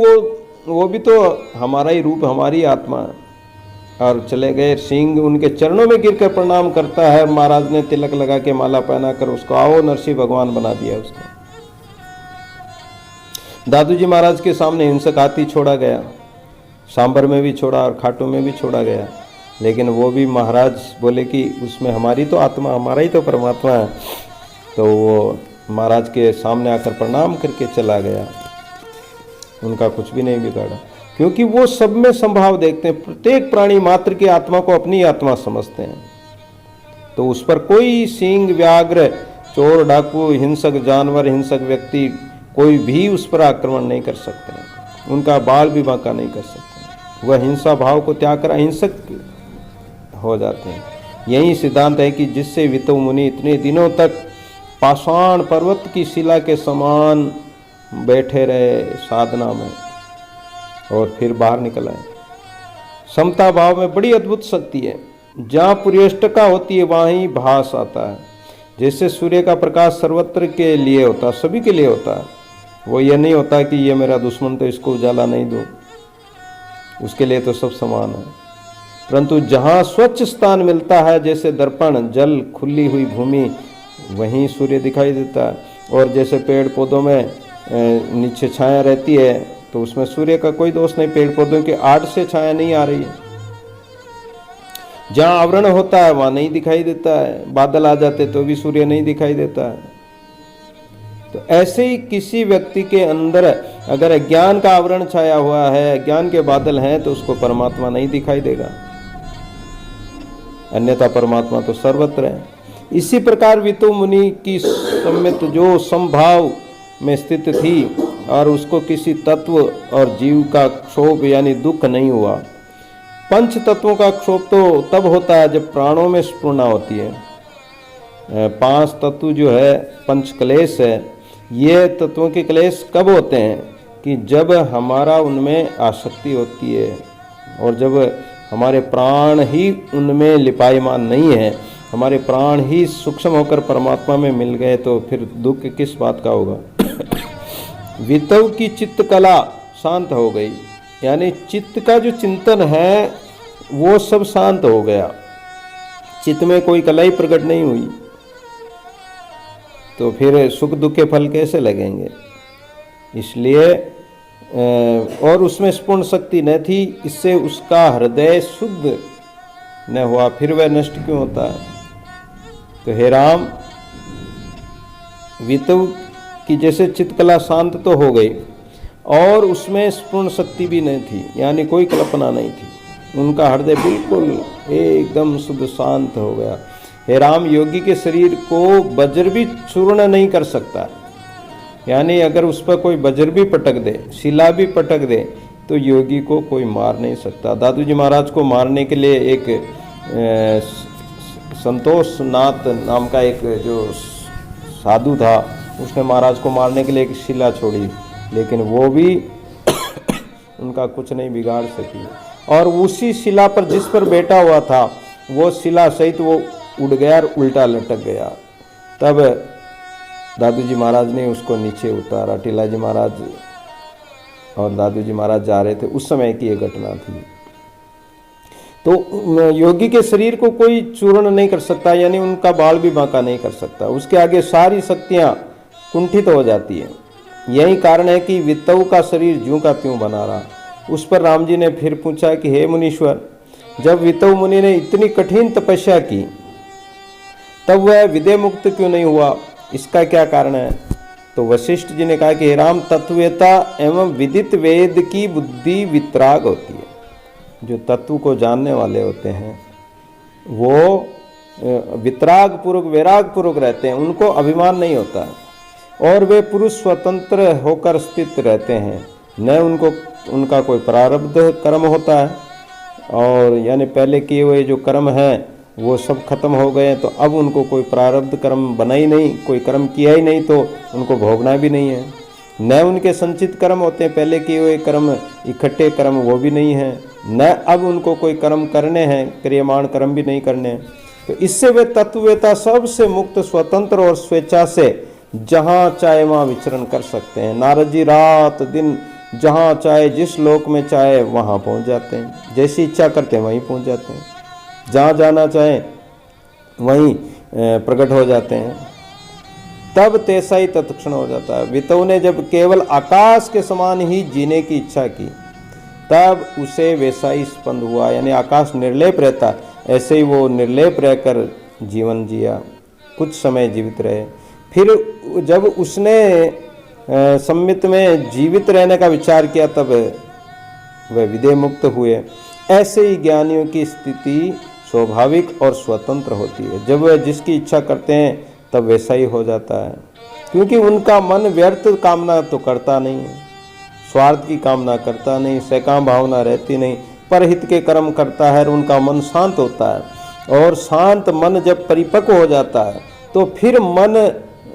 वो भी तो हमारा ही रूप, हमारी आत्मा है, और चले गए। सिंह उनके चरणों में गिरकर प्रणाम करता है। महाराज ने तिलक लगा के माला पहना कर उसको आओ नरसिंह भगवान बना दिया उसने। दादूजी महाराज के सामने हिंसक हाथी छोड़ा गया, सांबर में भी छोड़ा और खाटू में भी छोड़ा गया, लेकिन वो भी महाराज बोले कि उसमें हमारी तो आत्मा, हमारा ही तो परमात्मा है। तो वो महाराज के सामने आकर प्रणाम करके चला गया, उनका कुछ भी नहीं बिगाड़ा, क्योंकि वो सब में संभाव देखते हैं। प्रत्येक प्राणी मात्र की आत्मा को अपनी आत्मा समझते हैं। तो उस पर कोई सिंह व्याघ्र, चोर डाकू, हिंसक जानवर, हिंसक व्यक्ति कोई भी उस पर आक्रमण नहीं कर सकते हैं, उनका बाल भी बांका नहीं कर सकते। वह हिंसा भाव को त्याग कर अहिंसक हो जाते हैं। यही सिद्धांत है कि जिससे वितु मुनि इतने दिनों तक पाषाण पर्वत की शिला के समान बैठे रहे साधना में और फिर बाहर निकल आए। समता भाव में बड़ी अद्भुत शक्ति है। जहाँ पुर्यष्टका होती है वहाँ ही भास आता है। जैसे सूर्य का प्रकाश सर्वत्र के लिए होता है, सभी के लिए होता है। वो ये नहीं होता कि ये मेरा दुश्मन तो इसको उजाला नहीं दूँ, उसके लिए तो सब समान है। परंतु जहाँ स्वच्छ स्थान मिलता है, जैसे दर्पण, जल, खुली हुई भूमि, वहीं सूर्य दिखाई देता है। और जैसे पेड़ पौधों में नीचे छाया रहती है तो उसमें सूर्य का कोई दोष नहीं, पेड़ पौधों के आड़ से छाया नहीं आ रही है। जहाँ आवरण होता है वहाँ नहीं दिखाई देता है, बादल आ जाते तो भी सूर्य नहीं दिखाई देता है। तो ऐसे ही किसी व्यक्ति के अंदर अगर अज्ञान का आवरण छाया हुआ है, अज्ञान के बादल हैं, तो उसको परमात्मा नहीं दिखाई देगा, अन्यथा परमात्मा तो सर्वत्र है। इसी प्रकार वितु मुनि की सम्मित जो समभाव में स्थित थी और उसको किसी तत्व और जीव का क्षोभ यानी दुख नहीं हुआ। पंच तत्वों का क्षोभ तो तब होता है जब प्राणों में स्फुरना होती है। 5 तत्व जो है, पंच क्लेश है, ये तत्वों के क्लेश कब होते हैं कि जब हमारा उनमें आसक्ति होती है और जब हमारे प्राण ही उनमें लिपायमान नहीं है, हमारे प्राण ही सूक्ष्म होकर परमात्मा में मिल गए, तो फिर दुख किस बात का होगा। वितव की चित्त कला शांत हो गई, यानी चित्त का जो चिंतन है वो सब शांत हो गया, चित्त में कोई कला ही प्रकट नहीं हुई, तो फिर सुख दुख के फल कैसे लगेंगे। इसलिए और उसमें पूर्ण शक्ति न थी, इससे उसका हृदय शुद्ध न हुआ, फिर वह नष्ट क्यों होता है। तो हे राम, वितव की जैसे चित्तकला शांत तो हो गई और उसमें पूर्ण शक्ति भी नहीं थी, यानी कोई कल्पना नहीं थी, उनका हृदय बिल्कुल एकदम शुद्ध शांत हो गया। हे राम, योगी के शरीर को वज्र भी चूर्ण नहीं कर सकता, यानी अगर उस पर कोई वज्र भी पटक दे, शिला भी पटक दे, तो योगी को कोई मार नहीं सकता। दादू जी महाराज को मारने के लिए एक संतोष नाथ नाम का एक जो साधु था, उसने महाराज को मारने के लिए एक शिला छोड़ी, लेकिन वो भी उनका कुछ नहीं बिगाड़ सकी। और उसी शिला पर जिस पर बैठा हुआ था वो शिला सहित वो उड़ गया और उल्टा लटक गया। तब दादू जी महाराज ने उसको नीचे उतारा। टीला जी महाराज और दादू जी महाराज जा रहे थे, उस समय की ये घटना थी। तो योगी के शरीर को कोई चूर्ण नहीं कर सकता, यानी उनका बाल भी बांका नहीं कर सकता। उसके आगे सारी शक्तियां कुंठित हो जाती है। यही कारण है कि वितऊ का शरीर ज्यों का त्यों बना रहा। उस पर राम जी ने फिर पूछा कि हे मुनीश्वर, जब वितऊ मुनि ने इतनी कठिन तपस्या की तब वह विदेह मुक्त क्यों नहीं हुआ, इसका क्या कारण है? तो वशिष्ठ जी ने कहा कि हे राम, तत्ववेता एवं विदित वेद की बुद्धि वितराग होती है। जो तत्व को जानने वाले होते हैं वो वितराग पूर्वक वैराग पूर्वक रहते हैं, उनको अभिमान नहीं होता है और वे पुरुष स्वतंत्र होकर स्थित रहते हैं। न उनको उनका कोई प्रारब्ध कर्म होता है, और यानी पहले किए हुए जो कर्म हैं वो सब खत्म हो गए, तो अब उनको कोई प्रारब्ध कर्म बना ही नहीं, कोई कर्म किया ही नहीं, तो उनको भोगना भी नहीं है। न उनके संचित कर्म होते हैं, पहले किए हुए कर्म इकट्ठे कर्म वो भी नहीं है, न अब उनको कोई कर्म करने हैं, क्रियमाण कर्म भी नहीं करने हैं। तो इससे वे तत्ववेता सबसे मुक्त, स्वतंत्र और स्वेच्छा से जहाँ चाहे वहाँ विचरण कर सकते हैं। नारद जी रात दिन जहाँ चाहे जिस लोक में चाहे वहाँ पहुँच जाते हैं, जैसी इच्छा करते हैं वहीं पहुँच जाते हैं, जहाँ जाना चाहे वहीं प्रकट हो जाते हैं। तब तैसा ही तत्क्षण हो जाता है। वितऊ ने जब केवल आकाश के समान ही जीने की इच्छा की तब उसे वैसा ही स्पंद हुआ, यानी आकाश निर्लेप रहता ऐसे ही वो निर्लेप रहकर जीवन जिया, कुछ समय जीवित रहे। फिर जब उसने सम्मित में जीवित रहने का विचार किया तब वह विदेह मुक्त हुए। ऐसे ही ज्ञानियों की स्थिति स्वाभाविक और स्वतंत्र होती है। जब वह जिसकी इच्छा करते हैं तब वैसा ही हो जाता है, क्योंकि उनका मन व्यर्थ कामना तो करता नहीं है, स्वार्थ की कामना करता नहीं, सकाम भावना रहती नहीं, परहित के कर्म करता है और उनका मन शांत होता है। और शांत मन जब परिपक्व हो जाता है तो फिर मन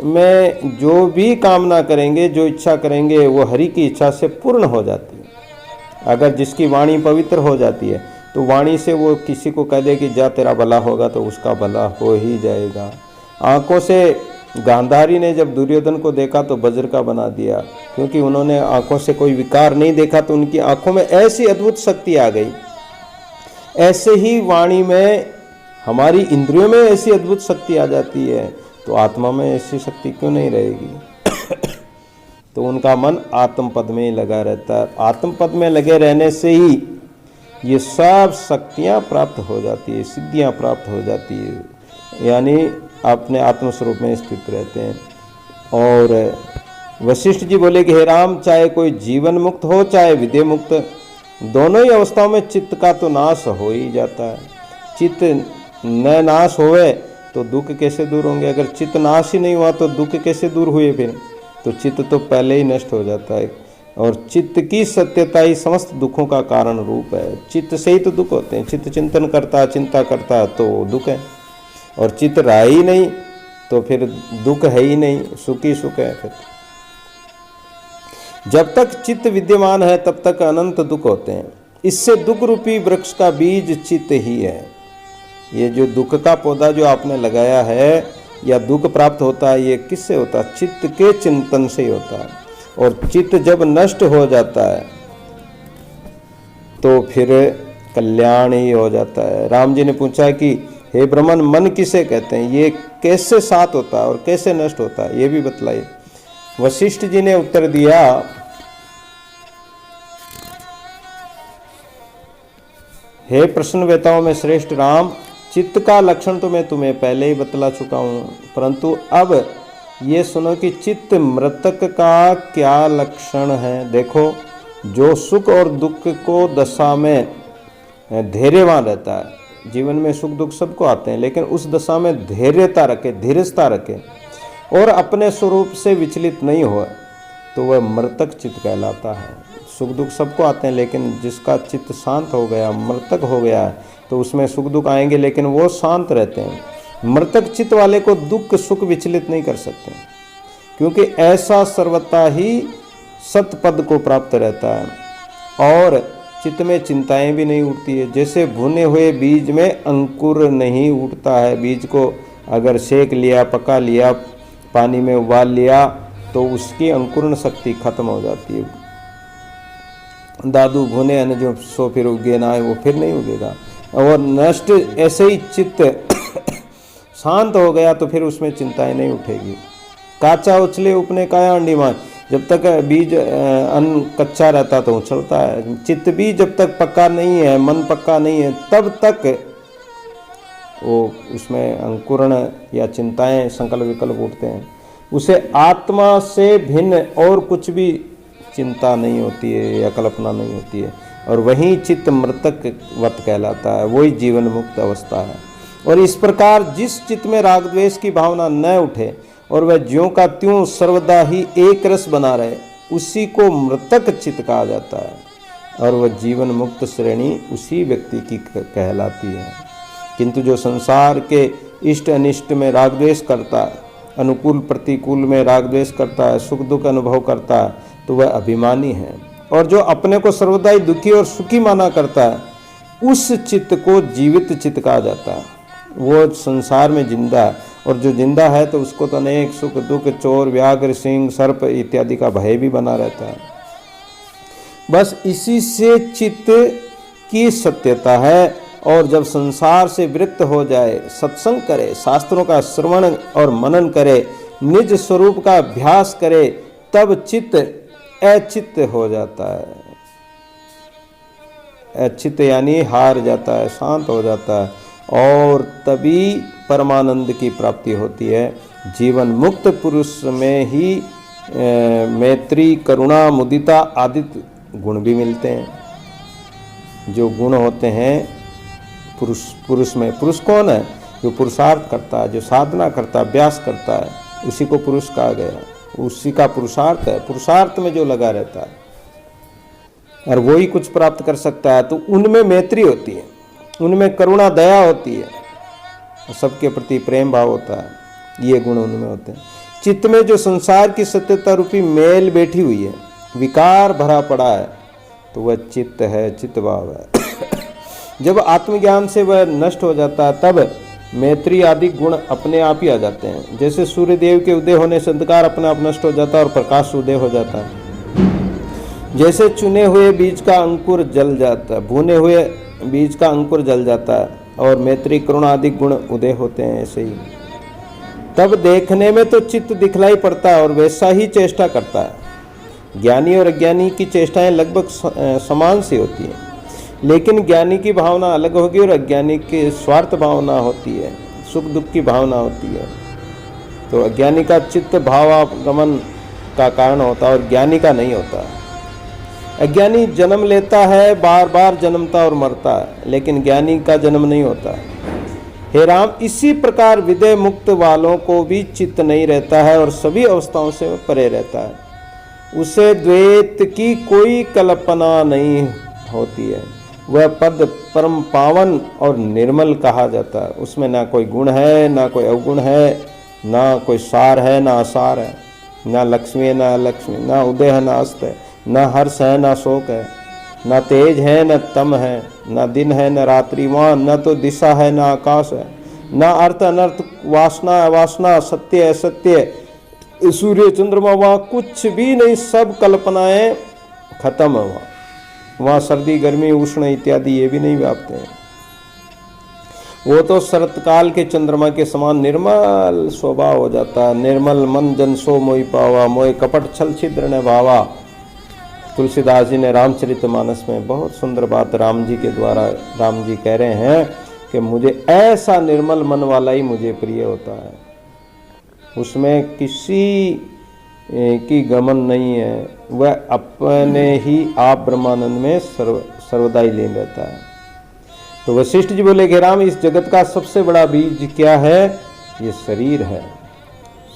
में जो भी कामना करेंगे, जो इच्छा करेंगे, वो हरि की इच्छा से पूर्ण हो जाती है। अगर जिसकी वाणी पवित्र हो जाती है तो वाणी से वो किसी को कह दे कि जा तेरा भला होगा, तो उसका भला हो ही जाएगा। आंखों से गांधारी ने जब दुर्योधन को देखा तो वज्र का बना दिया, क्योंकि उन्होंने आंखों से कोई विकार नहीं देखा, तो उनकी आंखों में ऐसी अद्भुत शक्ति आ गई। ऐसे ही वाणी में, हमारी इंद्रियों में ऐसी अद्भुत शक्ति आ जाती है, तो आत्मा में ऐसी शक्ति क्यों नहीं रहेगी? तो उनका मन आत्म पद में ही लगा रहता है। आत्म पद में लगे रहने से ही ये सब शक्तियाँ प्राप्त हो जाती है, सिद्धियाँ प्राप्त हो जाती है, यानी अपने आत्मस्वरूप में स्थित रहते हैं। और वशिष्ठ जी बोले कि हे राम, चाहे कोई जीवन मुक्त हो चाहे विदेह मुक्त, दोनों ही अवस्थाओं में चित्त का तो नाश हो ही जाता है। चित्त न नाश होवे तो दुख कैसे दूर होंगे? अगर चित्त नाश ही नहीं हुआ तो दुख कैसे दूर हुए? फिर तो चित्त तो पहले ही नष्ट हो जाता है, और चित्त की सत्यता ही समस्त दुखों का कारण रूप है। चित्त से ही तो दुख होते हैं। चित्त चिंतन करता, चिंता करता तो दुख है, और चित्त रहा ही नहीं तो फिर दुख है ही नहीं, सुख ही सुख है। फिर जब तक चित्त विद्यमान है तब तक अनंत दुख होते हैं। इससे दुख रूपी वृक्ष का बीज चित्त ही है। ये जो दुख का पौधा जो आपने लगाया है या दुख प्राप्त होता है, ये किससे होता है? चित्त के चिंतन से ही होता है। और चित्त जब नष्ट हो जाता है तो फिर कल्याण ही हो जाता है। राम जी ने पूछा कि हे ब्रह्मन, मन किसे कहते हैं? ये कैसे साथ होता है और कैसे नष्ट होता है, ये भी बतलाइए। वशिष्ठ जी ने उत्तर दिया, हे प्रश्नवेताओं में श्रेष्ठ राम, चित्त का लक्षण तो मैं तुम्हें पहले ही बतला चुका हूँ, परंतु अब ये सुनो कि चित्त मृतक का क्या लक्षण है। देखो, जो सुख और दुख को दशा में धैर्यवान रहता है, जीवन में सुख दुख सबको आते हैं, लेकिन उस दशा में धैर्यता रखे, धीरजता रखे और अपने स्वरूप से विचलित नहीं हो, तो वह मृतक चित्त कहलाता है। सुख दुख सबको आते हैं, लेकिन जिसका चित्त शांत हो गया, मृतक हो गया, तो उसमें सुख दुख आएंगे लेकिन वो शांत रहते हैं। मृतक चित्त वाले को दुख सुख विचलित नहीं कर सकते, क्योंकि ऐसा सर्वथा ही सतपद को प्राप्त रहता है और चित्त में चिंताएं भी नहीं उठती है। जैसे भुने हुए बीज में अंकुर नहीं उठता है, बीज को अगर सेक लिया, पका लिया, पानी में उबाल लिया तो उसकी अंकुरण शक्ति खत्म हो जाती है। दादू भुने अन्न जो सो फिर उगे ना है, वो फिर नहीं उगेगा। और नष्ट ऐसे ही चित्त शांत हो गया तो फिर उसमें चिंताएं नहीं उठेगी। काचा उछले उपने काया अंडी मां, जब तक बीज अन्न कच्चा रहता तो उछलता है। चित्त भी जब तक पक्का नहीं है, मन पक्का नहीं है, तब तक वो उसमें अंकुरण या चिंताएं संकल्प विकल्प उठते हैं। उसे आत्मा से भिन्न और कुछ भी चिंता नहीं होती है या कल्पना नहीं होती है, और वही चित्त मृतक वत कहलाता है, वही जीवन मुक्त अवस्था है। और इस प्रकार जिस चित्त में राग द्वेष की भावना न उठे और वह ज्यों का त्यों सर्वदा ही एक रस बना रहे, उसी को मृतक चित्त कहा जाता है, और वह जीवन मुक्त श्रेणी उसी व्यक्ति की कहलाती है। किंतु जो संसार के इष्ट अनिष्ट में राग द्वेष करता है, अनुकूल प्रतिकूल में राग द्वेष करता है, सुख दुख अनुभव करता है, तो वह अभिमानी है। और जो अपने को सर्वदा ही दुखी और सुखी माना करता है, उस चित्त को जीवित चित्त कहा जाता है। वो संसार में जिंदा है, और जो जिंदा है तो उसको तो अनेक सुख दुख, चोर व्याघ्र सिंह सर्प इत्यादि का भय भी बना रहता है। बस इसी से चित्त की सत्यता है। और जब संसार से विरक्त हो जाए, सत्संग करे, शास्त्रों का श्रवण और मनन करे, निज स्वरूप का अभ्यास करे, तब चित्त अचित्त हो जाता है। अचित्त यानी हार जाता है, शांत हो जाता है, और तभी परमानंद की प्राप्ति होती है। जीवन मुक्त पुरुष में ही मैत्री, करुणा, मुदिता आदि गुण भी मिलते हैं। जो गुण होते हैं पुरुष में, पुरुष कौन है? जो पुरुषार्थ करता है, जो साधना करता है, अभ्यास करता है, उसी को पुरुष कहा गया। उसी का पुरुषार्थ है, पुरुषार्थ में जो लगा रहता है, और वो ही कुछ प्राप्त कर सकता है। तो उनमें मैत्री होती है, उनमें करुणा दया होती है, सबके प्रति प्रेम भाव होता है, ये गुण उनमें होते हैं। चित्त में जो संसार की सत्यता रूपी मेल बैठी हुई है, विकार भरा पड़ा है, तो वह चित्त है, चित्त भाव है। जब आत्मज्ञान से वह नष्ट हो जाता है, तब मैत्री आदि गुण अपने आप ही आ जाते हैं। जैसे सूर्य देव के उदय होने से अंधकार अपने आप नष्ट हो जाता है और प्रकाश उदय हो जाता है। जैसे चुने हुए बीज का अंकुर जल जाता है, भुने हुए बीज का अंकुर जल जाता है, और मैत्री करुणा आदि गुण उदय होते हैं, ऐसे ही तब देखने में तो चित्त दिखलाई पड़ता है और वैसा ही चेष्टा करता है। ज्ञानी और अज्ञानी की चेष्टाएं लगभग समान सी होती हैं, लेकिन ज्ञानी की भावना अलग होगी और अज्ञानी की स्वार्थ भावना होती है, सुख दुख की भावना होती है। तो अज्ञानी का चित्त भावागमन का कारण होता है और ज्ञानी का नहीं होता। अज्ञानी जन्म लेता है, बार बार जन्मता और मरता है, लेकिन ज्ञानी का जन्म नहीं होता। हे राम, इसी प्रकार विदय मुक्त वालों को भी चित्त नहीं रहता है और सभी अवस्थाओं से परे रहता है। उसे द्वैत की कोई कल्पना नहीं होती है। वह पद परम पावन और निर्मल कहा जाता है। उसमें ना कोई गुण है, ना कोई अवगुण है, ना कोई सार है, ना असार है, ना लक्ष्मी है, ना अलक्ष्मी, ना उदय है, ना अस्त है, ना हर्ष है, ना शोक है, ना तेज है, न तम है, ना दिन है, न रात्रिवान, न तो दिशा है, ना आकाश है, ना अर्थ अनर्थ, वासना अवासना, सत्य असत्य, सूर्य चंद्रमा, वहाँ कुछ भी नहीं, सब कल्पनाएं खत्म है। वहाँ सर्दी गर्मी उष्ण इत्यादि ये भी नहीं व्यापते हैं। वो तो शरतकाल के चंद्रमा के समान निर्मल स्वभाव हो जाता है। निर्मल मन जन सो मोहि पावा, मोहि कपट छल छिद्र न भावा। तुलसीदास जी ने रामचरितमानस में बहुत सुंदर बात राम जी के द्वारा, राम जी कह रहे हैं कि मुझे ऐसा निर्मल मन वाला ही मुझे प्रिय होता है, उसमें किसी की गमन नहीं है, वह अपने ही आप ब्रह्मानंद में सर्वदा ही लीन रहता है। तो वशिष्ठ जी बोले कि राम, इस जगत का सबसे बड़ा बीज क्या है? ये शरीर है।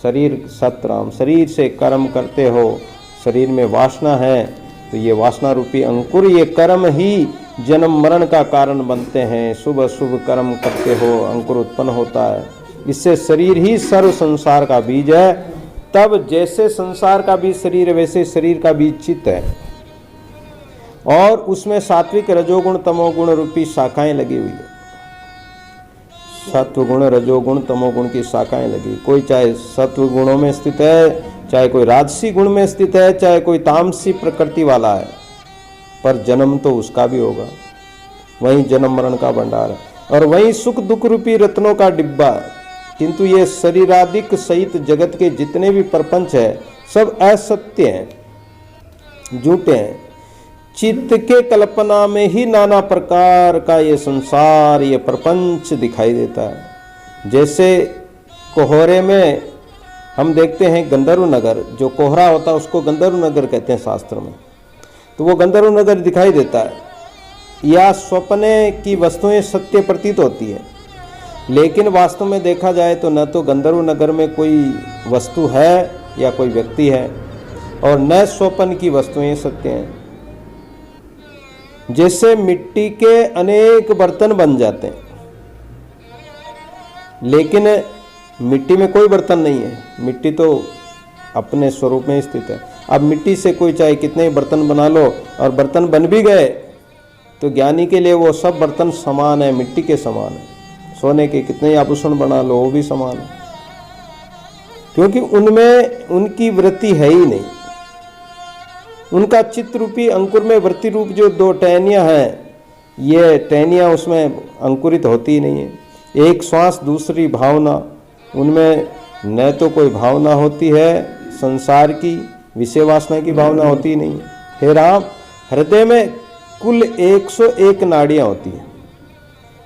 शरीर सतराम, शरीर से कर्म करते हो, शरीर में वासना है तो ये वासना रूपी अंकुर, ये कर्म ही जन्म मरण का कारण बनते हैं। शुभ अशुभ कर्म करते हो अंकुर उत्पन्न होता है। इससे शरीर ही सर्व संसार का बीज है। तब जैसे संसार का बीज शरीर है, वैसे शरीर का बीज चित्त है, और उसमें सात्विक रजोगुण तमोगुण रूपी शाखाएं लगी हुई है। सत्व गुण रजोगुण तमोगुण की शाखाएं लगी। कोई चाहे सत्व गुणों में स्थित है, चाहे कोई राजसी गुण में स्थित है, चाहे कोई तामसी प्रकृति वाला है, पर जन्म तो उसका भी होगा। वहीं जन्म मरण का भंडार है और वहीं सुख दुख रूपी रत्नों का डिब्बा है। किंतु ये शरीरादिक सहित जगत के जितने भी प्रपंच है सब असत्य हैं, झूठे हैं। चित्त के कल्पना में ही नाना प्रकार का ये संसार, ये प्रपंच दिखाई देता है। जैसे कोहरे में हम देखते हैं गंधर्व नगर, जो कोहरा होता है उसको गंधर्व नगर कहते हैं शास्त्र में, तो वो गंधर्व नगर दिखाई देता है। या स्वप्ने की वस्तुएं सत्य प्रतीत होती है, लेकिन वास्तव में देखा जाए तो न तो गंधर्व नगर में कोई वस्तु है या कोई व्यक्ति है, और न स्वप्न की वस्तुएं सत्य हैं। जैसे मिट्टी के अनेक बर्तन बन जाते हैं, लेकिन मिट्टी में कोई बर्तन नहीं है, मिट्टी तो अपने स्वरूप में स्थित है। अब मिट्टी से कोई चाहे कितने बर्तन बना लो, और बर्तन बन भी गए तो ज्ञानी के लिए वो सब बर्तन समान है, मिट्टी के समान है। सोने के कितने आभूषण बना लो वो भी समान है, क्योंकि उनमें उनकी वृत्ति है ही नहीं। उनका चित्त रूपी अंकुर में वृत्ति रूप जो दो टहनियाँ हैं, ये टहनियाँ उसमें अंकुरित होती ही नहीं है। एक श्वास दूसरी भावना, उनमें न तो कोई भावना होती है संसार की, विषय वासना की भावना होती ही नहीं। हे राम, हृदय में कुल 101 नाड़ियाँ होती हैं।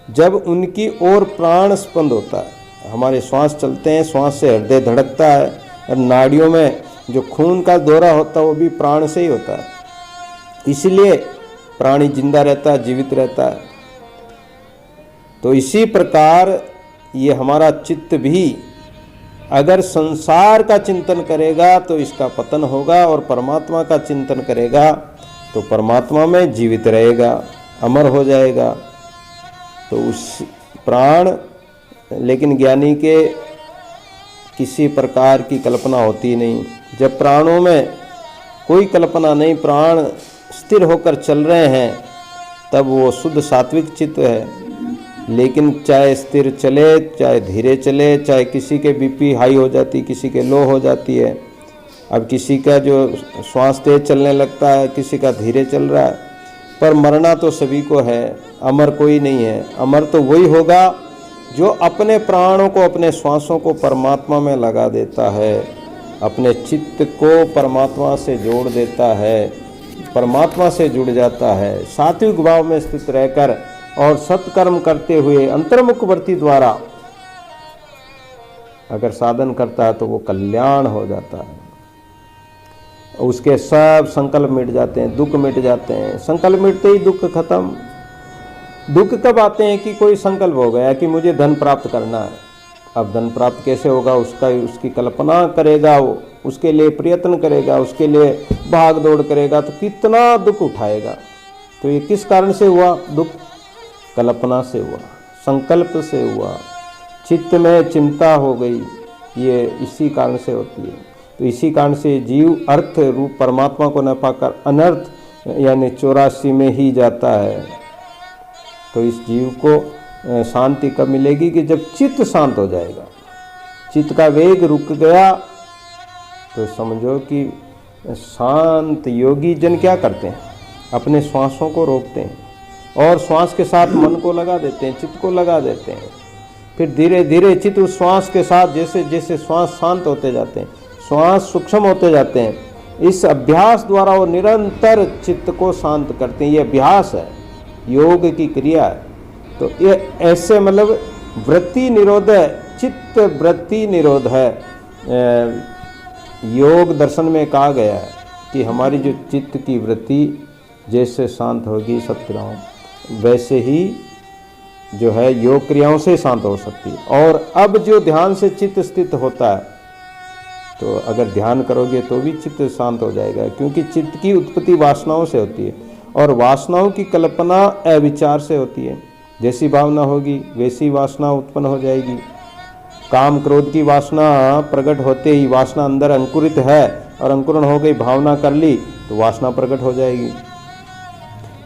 जब उनकी ओर प्राण स्पंद होता है, हमारे श्वास चलते हैं, श्वास से हृदय धड़कता है, और नाड़ियों में जो खून का दौरा होता है वो भी प्राण से ही होता है। इसलिए प्राणी जिंदा रहता है, जीवित रहता है। तो इसी प्रकार ये हमारा चित्त भी अगर संसार का चिंतन करेगा तो इसका पतन होगा, और परमात्मा का चिंतन करेगा तो परमात्मा में जीवित रहेगा, अमर हो जाएगा। तो उस प्राण, लेकिन ज्ञानी के किसी प्रकार की कल्पना होती नहीं। जब प्राणों में कोई कल्पना नहीं, प्राण स्थिर होकर चल रहे हैं, तब वो शुद्ध सात्विक चित्त है। लेकिन चाहे स्थिर चले, चाहे धीरे चले, चाहे किसी के बीपी हाई हो जाती, किसी के लो हो जाती है। अब किसी का जो श्वास तेज चलने लगता है, किसी का धीरे चल रहा है, पर मरना तो सभी को है, अमर कोई नहीं है। अमर तो वही होगा जो अपने प्राणों को, अपने श्वासों को परमात्मा में लगा देता है, अपने चित्त को परमात्मा से जोड़ देता है, परमात्मा से जुड़ जाता है। सात्विक भाव में स्थित रहकर और सत्कर्म करते हुए अंतर्मुख वृत्ति द्वारा अगर साधन करता है तो वो कल्याण हो जाता है। उसके सब संकल्प मिट जाते हैं, दुख मिट जाते हैं। संकल्प मिटते ही दुख खत्म। दुख कब आते हैं कि कोई संकल्प हो गया कि मुझे धन प्राप्त करना है। अब धन प्राप्त कैसे होगा, उसकी कल्पना करेगा, वो उसके लिए प्रयत्न करेगा, उसके लिए भाग दौड़ करेगा, तो कितना दुख उठाएगा। तो ये किस कारण से हुआ दुख? कल्पना से हुआ, संकल्प से हुआ, चित्त में चिंता हो गई, ये इसी कारण से होती है। तो इसी कारण से जीव अर्थ रूप परमात्मा को न पाकर अनर्थ यानी 84 में ही जाता है। तो इस जीव को शांति कब मिलेगी? कि जब चित्त शांत हो जाएगा, चित्त का वेग रुक गया, तो समझो कि शांत योगी जन क्या करते हैं, अपने श्वासों को रोकते हैं और श्वास के साथ मन को लगा देते हैं, चित्त को लगा देते हैं। फिर धीरे धीरे चित्त उस श्वास के साथ जैसे जैसे श्वास शांत होते जाते हैं, श्वास सूक्ष्म होते जाते हैं, इस अभ्यास द्वारा वो निरंतर चित्त को शांत करते हैं। ये अभ्यास है, योग की क्रिया है। तो ये ऐसे मतलब वृत्ति निरोध है, चित्त वृत्ति निरोध है। योग दर्शन में कहा गया है कि हमारी जो चित्त की वृत्ति जैसे शांत होगी सत्क्रियाओं, वैसे ही जो है योग क्रियाओं से शांत हो सकती है। और अब जो ध्यान से चित्त स्थित होता है, तो अगर ध्यान करोगे तो भी चित्त शांत हो जाएगा, क्योंकि चित्त की उत्पत्ति वासनाओं से होती है और वासनाओं की कल्पना अविचार से होती है। जैसी भावना होगी वैसी वासना उत्पन्न हो जाएगी। काम क्रोध की वासना प्रकट होते ही वासना अंदर अंकुरित है और अंकुरण हो गई, भावना कर ली तो वासना प्रकट हो जाएगी।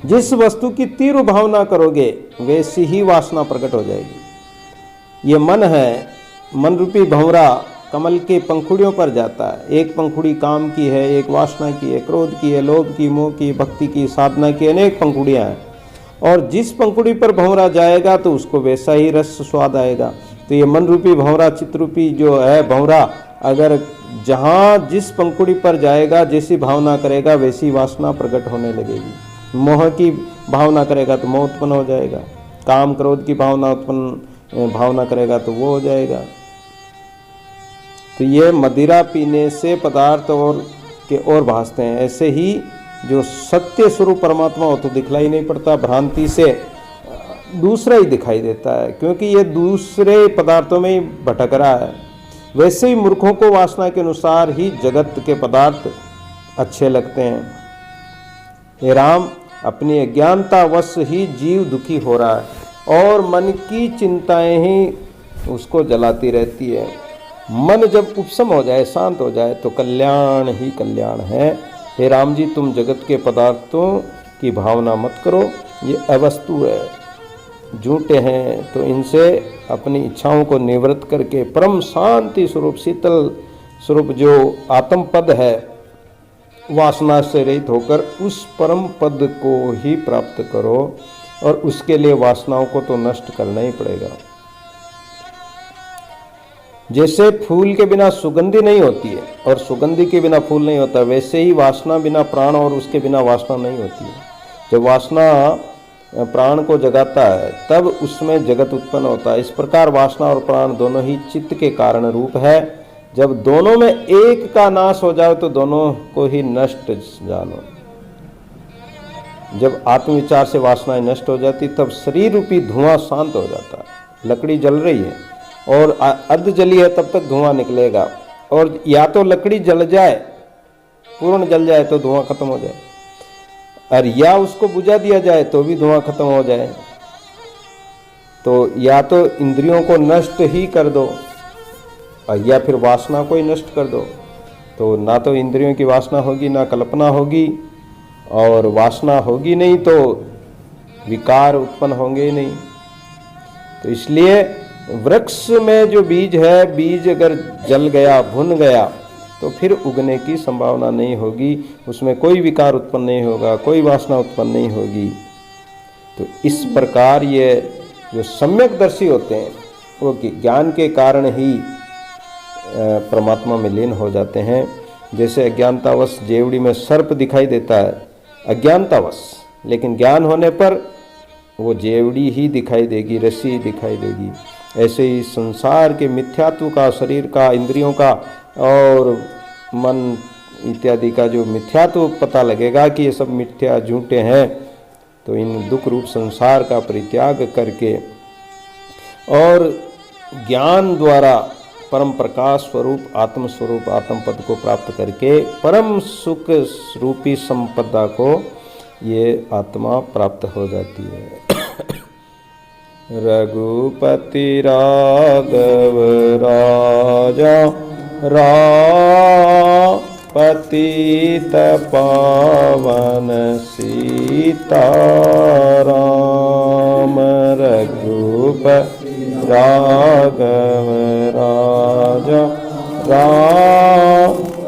जिस वस्तु की तीव्र भावना करोगे वैसी ही वासना प्रकट हो जाएगी। ये मन है, मन रूपी भंवरा कमल के पंखुड़ियों पर जाता है। एक पंखुड़ी काम की है, एक वासना की है, क्रोध की है, लोभ की, मोह की, भक्ति की, साधना की, अनेक पंखुड़ियां हैं। और जिस पंखुड़ी पर भंवरा जाएगा तो उसको वैसा ही रस स्वाद आएगा। तो ये मन रूपी भंवरा, चित्त रूपी जो है भंवरा, अगर जहाँ जिस पंखुड़ी पर जाएगा, जैसी भावना करेगा वैसी वासना प्रकट होने लगेगी। मोह की भावना करेगा तो मोह उत्पन्न हो जाएगा, काम क्रोध की भावना करेगा तो वो हो जाएगा। तो ये मदिरा पीने से पदार्थ और भासते हैं। ऐसे ही जो सत्य स्वरूप परमात्मा हो तो दिखलाई नहीं पड़ता, भ्रांति से दूसरा ही दिखाई देता है, क्योंकि ये दूसरे पदार्थों में ही भटक रहा है। वैसे ही मूर्खों को वासना के अनुसार ही जगत के पदार्थ अच्छे लगते हैं। हे राम, अपनी अज्ञानतावश ही जीव दुखी हो रहा है और मन की चिंताएं ही उसको जलाती रहती है। मन जब उपशम हो जाए, शांत हो जाए तो कल्याण ही कल्याण है। हे राम जी, तुम जगत के पदार्थों की भावना मत करो, ये अवस्तु है, झूठे हैं, तो इनसे अपनी इच्छाओं को निवृत्त करके परम शांति स्वरूप, शीतल स्वरूप जो आत्म पद है, वासना से रहित होकर उस परम पद को ही प्राप्त करो। और उसके लिए वासनाओं को तो नष्ट करना ही पड़ेगा। जैसे फूल के बिना सुगंधी नहीं होती है और सुगंधी के बिना फूल नहीं होता, वैसे ही वासना बिना प्राण और उसके बिना वासना नहीं होती है। जब वासना प्राण को जगाता है तब उसमें जगत उत्पन्न होता है। इस प्रकार वासना और प्राण दोनों ही चित्त के कारण रूप है। जब दोनों में एक का नाश हो जाए तो दोनों को ही नष्ट जानो। जब आत्मविचार से वासनाएं नष्ट हो जाती तब शरीर रूपी धुआं शांत हो जाता है। लकड़ी जल रही है और अर्ध जली है तब तक धुआं निकलेगा, और या तो लकड़ी जल जाए, पूर्ण जल जाए तो धुआं खत्म हो जाए, और या उसको बुझा दिया जाए तो भी धुआं खत्म हो जाए। तो या तो इंद्रियों को नष्ट ही कर दो या फिर वासना को ही नष्ट कर दो। तो ना तो इंद्रियों की वासना होगी, ना कल्पना होगी, और वासना होगी नहीं तो विकार उत्पन्न होंगे ही नहीं। तो इसलिए वृक्ष में जो बीज है, बीज अगर जल गया, भुन गया, तो फिर उगने की संभावना नहीं होगी, उसमें कोई विकार उत्पन्न नहीं होगा, कोई वासना उत्पन्न नहीं होगी। तो इस प्रकार ये जो सम्यकदर्शी होते हैं वो ज्ञान के कारण ही परमात्मा में लीन हो जाते हैं। जैसे अज्ञानतावश जेवड़ी में सर्प दिखाई देता है, अज्ञानतावश, लेकिन ज्ञान होने पर वो जेवड़ी ही दिखाई देगी, रस्सी ही दिखाई देगी। ऐसे ही संसार के मिथ्यात्व का, शरीर का, इंद्रियों का और मन इत्यादि का जो मिथ्यात्व पता लगेगा कि ये सब मिथ्या, झूठे हैं, तो इन दुख रूप संसार का परित्याग करके और ज्ञान द्वारा परम प्रकाश स्वरूप, आत्म स्वरूप, आत्म पद को प्राप्त करके परम सुख रूपी संपदा को ये आत्मा प्राप्त हो जाती है। रघुपति राघव राजा पतित पावन सीताराम। रघुपति राघव राजा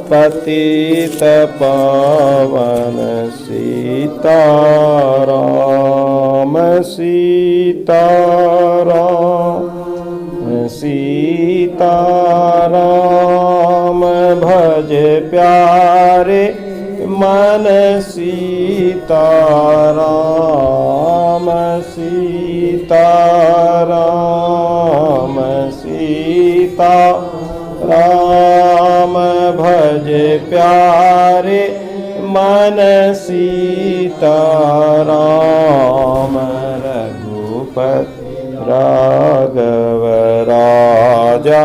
पतित पावन सीताराम। सीताराम भज प्यारे मन सीताराम। सीताराम सीताराम भज प्यारे मन सीताराम। रघुपति राघव राजा